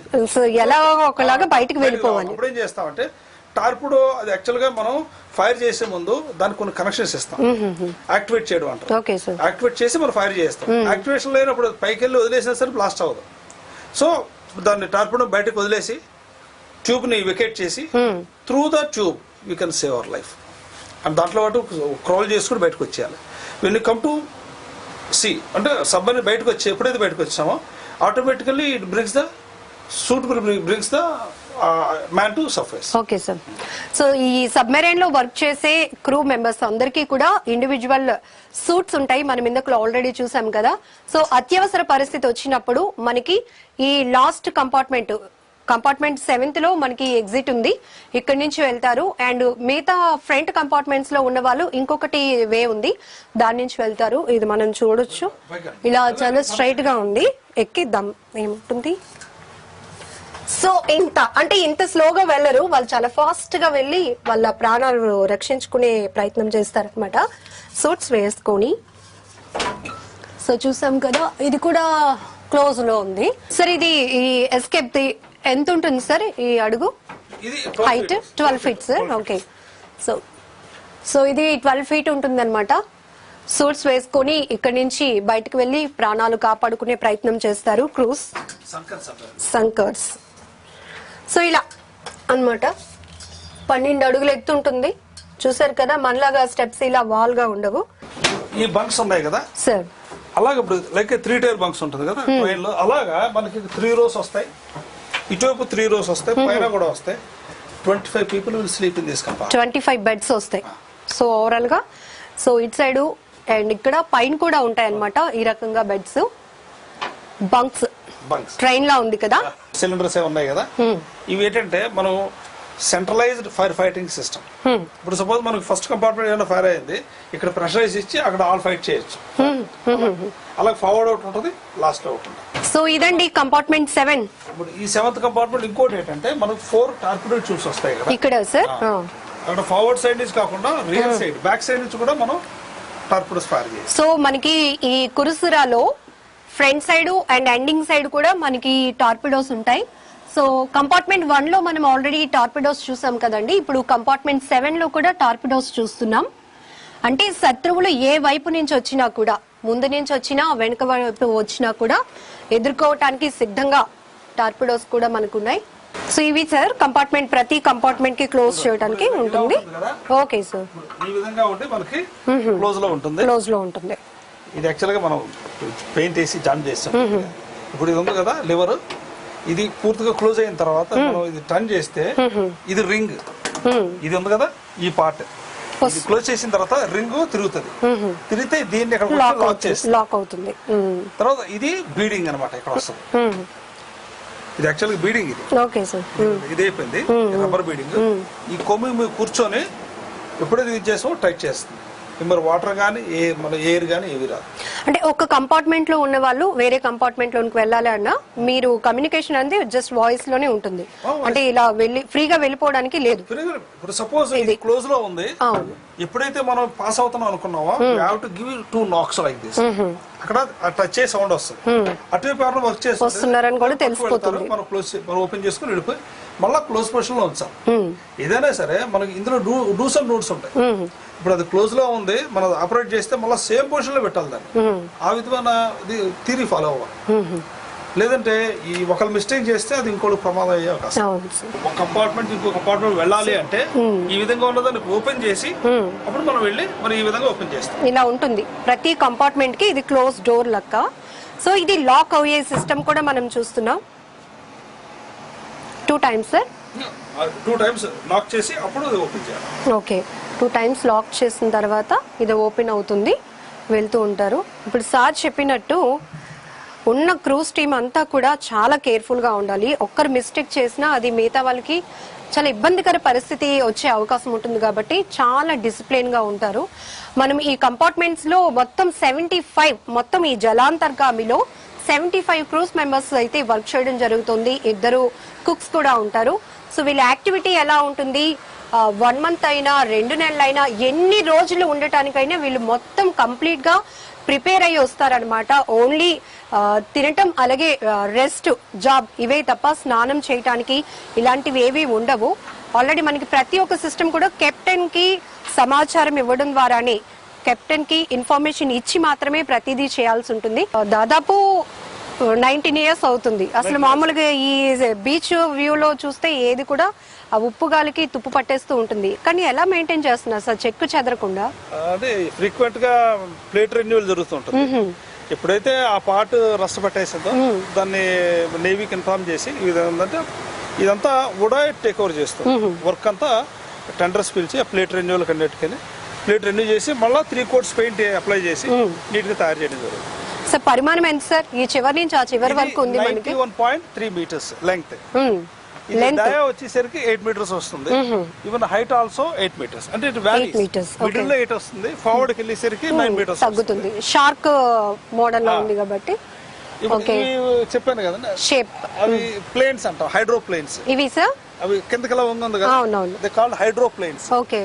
ఎలా ఒకలాగా బయటకు వెళ్ళిపోవాలి. ఇప్పుడు ఏం చేస్తామంటే టార్పిడో అది యాక్చువల్ గా మనం ఫైర్ చేసే ముందు దానికి కొన్ని కనెక్షన్స్ ఇస్తాం, యాక్టివేట్ చేయడం అంటారు. యాక్టివేట్ చేసి మనం ఫైర్ చేస్తాం. యాక్టివేషన్ లేనప్పుడు పైకి వెళ్ళి వదిలేసినా సరే బ్లాస్ట్ అవ్వదు. సో దాన్ని టార్పిడో బయటకు వదిలేసి ట్యూబ్ ని వెకేట్ చేసి through the tube you can save our life. And దాంట్లో పాటు క్రాల్ చేసుకుని బయటకు వచ్చేయాలి. When you come to sea అంటే సబ్మరీన్ బయటకు వచ్చి ఎప్పుడైతే బయటకు వచ్చామో automatically it brings the suit brings the man to surface. Okay sir. So ఈ సబ్మెరైన్ లో వర్క్ చేసే క్రూ మెంబర్స్ అందరికీ కూడా ఇండివిజువల్ సూట్స్ ఉంటాయి, మనం ఇందులో ఆల్రెడీ చూసాం కదా. సో అత్యవసర పరిస్థితి వచ్చినప్పుడు మనకి ఈ లాస్ట్ కంపార్ట్మెంట్ 7th లో మనకి ఎగ్జిట్ ఉంది, ఇక్కడి నుంచి వెళ్తారు. అండ్ మిగతా ఫ్రంట్ కంపార్ట్మెంట్స్ లో ఉన్న వాళ్ళు ఇంకొకటి వే ఉంది, దాని నుంచి వెళ్తారు. ఇది మనం చూడొచ్చు, ఇలా చాలా స్ట్రైట్ గా ఉంది. ఎక్కిద్దాం ఏముంటుంది. సో ఇంత స్లోగా వెళ్ళరు వాళ్ళు, చాలా ఫాస్ట్ గా వెళ్ళి వాళ్ళ ప్రాణాలు రక్షించుకునే ప్రయత్నం చేస్తారనమాట సూట్స్ వేసుకొని. సో చూసాం కదా, ఇది కూడా క్లోజ్ లో ఉంది. సార్ ఇది ఈ ఎస్కేప్ ఎంత ఉంటుంది సార్ ఈ అడుగు height? 12 feet sir. Okay, so ఇది 12 feet ఉంటుంది అనమాట. సూట్స్ వేసుకొని ఇక్కడి నుంచి బయటకు వెళ్లి ప్రాణాలు కాపాడుకునే ప్రయత్నం చేస్తారు క్రూస్ సంకర్స్. సో ఇలా అన్నమాట 12 అడుగులు ఎత్తు ఉంటుంది. చూసారు కదా, మనలాగా స్టెప్స్ ఇలా వాల్ గా ఉండవు. ఈ బంక్స్ ఉన్నాయి కదా సార్, అలాగే ఇప్పుడు లైక్ 3 tier బంక్స్ ఉంటుంది కదా ట్రైన్ లో, అలాగా మనకి 3 rows వస్తాయి, ఇటువైపు 3 rows వస్తాయి, పైన కూడా వస్తాయి. 25 people will sleep in this compartment. 25 beds వస్తాయి. సో ఓవరాల్ గా సో ఇటు సైడ్ అండ్ ఇక్కడ పైన కూడా ఉంటాయి అన్నమాట ఈ రకంగా బెడ్స్. బంక్స్ ట్రైన్ లా ఉంది కదా, సిలిండర్స్ ఏ ఉన్నాయి కదా. ఇవి ఏంటంటే మనం సెంట్రలైజ్డ్ ఫైర్ ఫైటింగ్ సిస్టమ్. ఇప్పుడు సపోజ్ మనకి ఫస్ట్ కంపార్ట్మెంట్ ఏమైనా ఫైర్ అయింది, ఇక్కడ ప్రెషరైజ్ ఇచ్చి అక్కడ ఆల్ ఫైట్ చేయొచ్చు. అలా ఫార్వర్డ్ అవుట్ ఉంటుంది, లాస్ట్ అవుట్ ఉంటుంది. సో ఇదండి కంపార్ట్మెంట్ 7. ఇప్పుడు ఈ 7th కంపార్ట్మెంట్ ఇంకోటి ఏంటంటే మనకు 4 టార్పిడో ట్యూబ్స్ వస్తాయి కదా ఇక్కడ సార్. అక్కడ ఫార్వర్డ్ సైడ్ నుంచి కాకుండా రియర్ సైడ్ బ్యాక్ సైడ్ నుంచి కూడా మనం టార్పిడోస్ ఫైర్ చేయాలి. సో మనకి ఈ కురుసురాలో front side and ending side కూడా మనకి టార్పిడోస్ ఉంటాయి. సో కంపార్ట్మెంట్ 1 లో మనం ఆల్రెడీ టార్పిడోస్ చూసాం కదండి, ఇప్పుడు కంపార్ట్మెంట్ 7 లో కూడా టార్పిడోస్ చూస్తున్నాం. అంటే శత్రువులు ఏ వైపు నుంచి వచ్చినా కూడా, ముందు నుంచి వచ్చినా వెనుక వైపు వచ్చినా కూడా ఎదుర్కోవటానికి సిద్ధంగా టార్పిడోస్ కూడా మనకున్నాయి. సో ఇవి సార్ కంపార్ట్మెంట్, ప్రతి కంపార్ట్మెంట్ కి క్లోజ్ చేయడానికి ఉంటుంది. ఓకే సార్, ఈ విధంగా ఉంటే మనకి క్లోజ్ లో ఉంటుంది. క్లోజ్ లో ఉంటుంది. ఇది యాక్చువల్ గా మనం పెయింట్ వేసి జామ్ చేస్తాం. ఇప్పుడు ఇది ఉంది కదా లివర్, ఇది పూర్తిగా క్లోజ్ అయిన తర్వాత మనం ఇది టర్న్ చేస్తే ఇది రింగ్, ఇది ఉంది కదా ఈ పార్ట్ క్లోజ్ చేసిన తర్వాత రింగ్ తిరుగుతుంది. తిరిగితే దీన్ని ఇక్కడ లాక్ అవుతుంది. తర్వాత ఇది బీడింగ్ అన్నమాట, ఇక్కడ వస్తుంది. ఇది యాక్చువల్ గా బీడింగ్, ఇది ఓకే సార్, ఇది అయిపోయింది రబ్బర్ బీడింగ్. ఈ కొమ్మి మీరు కూర్చొని ఎప్పుడైతే ఇది చేసామో టైట్ చేస్తుంది. మరి వాటర్ గానీ మన ఎయిర్ గానీ ఏవి రాదు. అంటే ఒక కంపార్ట్మెంట్ లో ఉన్న వాళ్ళు వేరే కంపార్ట్మెంట్ లోకి వెళ్ళాలి అన్నా మీరు కమ్యూనికేషన్ అనేది జస్ట్ వాయిస్ లోనే ఉంటుంది. అంటే ఇలా వెళ్ళి ఫ్రీగా వెళ్ళిపోవడానికి లేదు. ఇప్పుడు సపోజ్ ఇది క్లోజ్ లో ఉంది, ఎప్పుడైతే మనం పాస్ అవుతున్నాం అనుకున్నామో you have to give 2 knocks like this. అక్కడ టచ్ చేసే సౌండ్ వస్తుంది. అటువైపు ఎవరు వర్క్ చేస్తున్నారని కూడా తెలిసిపోతుంది. మనం ఓపెన్ చేసుకుని వెళ్ళిపోయి మళ్ళీ క్లోజ్ పొజిషన్ లో ఉంచాం. ఏదైనా సరే మనకి ఇందులో డూస్ అండ్ నోట్స్ ఉంటాయి. ఇప్పుడు అది క్లోజ్ లో ఉంది, మనం ఆపరేట్ చేస్తే మళ్ళీ సేమ్ పొజిషన్ లో పెట్టాలి దాన్ని. ఆ విధమైన థియరీ ఫాలో అవ్వాలి. లేదంటే ఈ ఒకళ్ళు మిస్టేక్ చేస్తే అది ఇంకోటి ప్రమాదం అయ్యే అవకాశం. ఒక కంపార్ట్మెంట్ ఇంకో కంపార్ట్మెంట్ వెళ్ళాలి అంటే ఈ విధంగా ఉన్నదాన్ని ఓపెన్ చేసి అప్పుడు మనం వెళ్ళి మరి ఈ విధంగా ఓపెన్ చేస్తాం. ఇలా ఉంటుంది ప్రతి కంపార్ట్మెంట్ కి. ఇది క్లోజ్ డోర్ లెక్క. సో ఇది లాక్ అయ్యే సిస్టమ్ కూడా మనం చూస్తున్నాం. 2 times సార్, 2 times లాక్ చేసి అప్పుడు ఓపెన్ చేయాలి. ఓకే, 2 times లాక్ చేసిన తర్వాత ఇది ఓపెన్ అవుతుంది, వెళ్తూ ఉంటారు. ఇప్పుడు సార్ చెప్పినట్టు ఉన్న క్రూజ్ టీమ్ అంతా కూడా చాలా కేర్ఫుల్ గా ఉండాలి. ఒక్కరు మిస్టేక్ చేసినా అది మిగతా వాళ్ళకి చాలా ఇబ్బందికర పరిస్థితి వచ్చే అవకాశం ఉంటుంది. కాబట్టి చాలా డిసిప్లిన్ గా ఉంటారు. మనం ఈ కంపార్ట్మెంట్స్ లో మొత్తం 75 మొత్తం ఈ జలాంతర్గామిలో 75 క్రూజ్ మెంబర్స్ అయితే వర్క్ చేయడం జరుగుతుంది. 2 కుక్స్ కూడా ఉంటారు. సో వీళ్ళ యాక్టివిటీ ఎలా ఉంటుంది, 1 month అయినా 2 నెలలైనా ఎన్ని రోజులు ఉండటానికైనా వీళ్ళు మొత్తం కంప్లీట్ గా ప్రిపేర్ అయ్యి వస్తారనమాట. ఓన్లీ తినటం అలాగే రెస్ట్ జాబ్ ఇవే తప్ప స్నానం చేయటానికి ఇలాంటివి ఏవి ఉండవు. ఆల్రెడీ మనకి ప్రతి ఒక్క సిస్టమ్ కూడా కెప్టెన్ కి సమాచారం ఇవ్వడం ద్వారానే, కెప్టెన్ కి ఇన్ఫర్మేషన్ ఇచ్చి మాత్రమే ప్రతిదీ చేయాల్సి ఉంటుంది. దాదాపు 19 years అవుతుంది. అసలు మామూలుగా ఈ బీచ్ వ్యూ లో చూస్తే ఏది కూడా ఆ ఉప్పు గాలికి తుప్పు పట్టేస్తూ ఉంటుంది. కానీ ఎలా మెయింటైన్ చేస్తున్నారు సార్ చెక్కు చెదరకుండా? అదే ఫ్రీక్వెంట్ గా ప్లేట్ రెన్యూవల్ జరుగుతుంటుంది. ఎప్పుడైతే ఆ పార్ట్ రస్ట్ పట్టేసిందో దాన్ని నేవీకి ఇన్ఫార్మ్ చేసి ఏంటంటే ఇదంతా కూడా టేక్ ఓవర్ చేస్తుంది. వర్క్ అంతా టెండర్స్ పిలిచి ఆ ప్లేట్ రెన్యూవల్ కన్వర్ట్కి ప్లేట్ రెన్యూ చేసి మళ్ళీ 3 coats పెయింట్ అప్లై చేసి నీట్ గా తయారు చేయడం జరుగుతుంది. సార్ పరిమాణం ఎంత సార్? ఈ చివరి నుంచి ఆ చివరి వరకు ఉంది మనకి 91.3 meters లెంగ్త్. డయా వచ్చేసరికి 8 meters వస్తుంది. Even height also 8 meters. అంటే ఇట్ వాల్యూస్ మిడిల్ లో 8 వస్తుంది, ఫార్వర్డ్ కి వెళ్ళేసరికి 9 meters తగ్గుతుంది. షార్క్ మోడల్ లో ఉంది కాబట్టి చెప్పాను కదండి షేప్. అవి ప్లేన్స్ అంటాం, హైడ్రో ప్లేన్స్. ఇవి సార్ అవి కిందకి ఉంది కదా, they called hydro planes. Okay,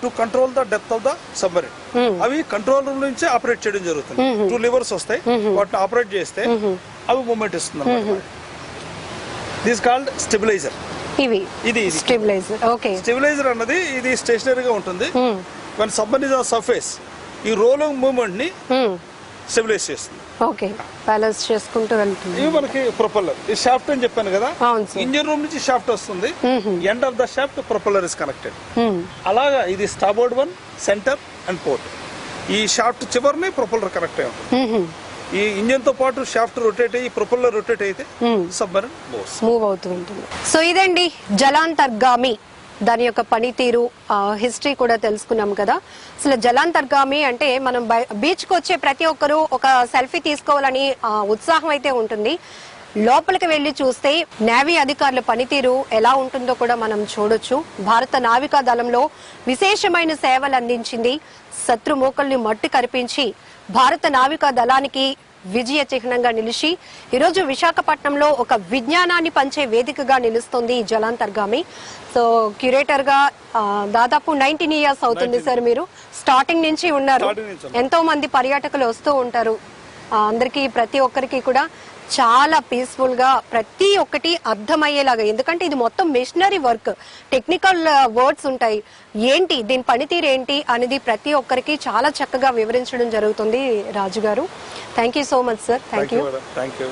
to control the depth of the submarine. అవి కంట్రోల్ రూమ్ నుంచి ఆపరేట్ చేయడం జరుగుతుంది. 2 levers వస్తాయి, వాటిని ఆపరేట్ చేస్తే అవి మూమెంట్ ఇస్తుంది. This called stabiliser. ఇది స్టెబిలైజర్. ఓకే, స్టెబిలైజర్ అన్నది ఇది స్టేషనరీగా ఉంటుంది. One submarine is on surface, ఈ రోలింగ్ మూవ్మెంట్ ని స్టెబిలైజ్ చేస్తుంది. ఓకే, బ్యాలెన్స్ చేసుకుంటూ వెళ్తుంది. ఇవి మనకి ప్రొపెల్లర్. ఈ షాఫ్ట్ అని చెప్పాను కదా, ఇంజిన్ రూమ్ నుంచి షాఫ్ట్ వస్తుంది. End of the shaft propeller is connected. అలాగా ఇది స్టార్బోర్డ్ 1, సెంటర్ అండ్ పోర్ట్. ఈ షాఫ్ట్ చివరిని ప్రొపెల్లర్ కనెక్ట్ అయి ఉంటుంది. ఈ ఇంజిన్ తో పాటు షాఫ్ట్ రొటేట్ అయ్యి ప్రొపెల్లర్ రొటేట్ అయితే సబ్మరీన్ మూవ్ అవుతూ ఉంటుంది. సో ఇదండి జలాంతర్గామి, దాని యొక్క పనితీరు, హిస్టరీ కూడా తెలుసుకున్నాం కదా. అసలు జలాంతర్గామి అంటే మనం బీచ్ కు వచ్చే ప్రతి ఒక్కరూ ఒక సెల్ఫీ తీసుకోవాలని ఉత్సాహం అయితే ఉంటుంది. లోపలికి వెళ్లి చూస్తే నేవీ అధికారుల పనితీరు ఎలా ఉంటుందో కూడా మనం చూడొచ్చు. భారత నావికా దళంలో విశేషమైన సేవలు అందించింది. శత్రు మూకల్ని మట్టి కరిపించి భారత నావికా దళానికి విజయ చిహ్నంగా నిలిచి ఈరోజు విశాఖపట్నంలో ఒక విజ్ఞానాన్ని పంచే వేదికగా నిలుస్తుంది ఈ జలాంతర్గామి. సో క్యూరేటర్ గా దాదాపు 19 years అవుతుంది సార్. మీరు స్టార్టింగ్ నుంచి ఉన్నారు. ఎంతో మంది పర్యాటకులు వస్తూ ఉంటారు. అందరికి ప్రతి ఒక్కరికి కూడా చాలా పీస్ఫుల్ గా ప్రతి ఒక్కటి అర్థమయ్యేలాగా, ఎందుకంటే ఇది మొత్తం మిషనరీ వర్క్, టెక్నికల్ వర్డ్స్ ఉంటాయి. ఏంటి దీని పనితీరు ఏంటి అనేది ప్రతి ఒక్కరికి చాలా చక్కగా వివరించడం జరుగుతుంది రాజు గారు. Thank you so much sir. Thank you.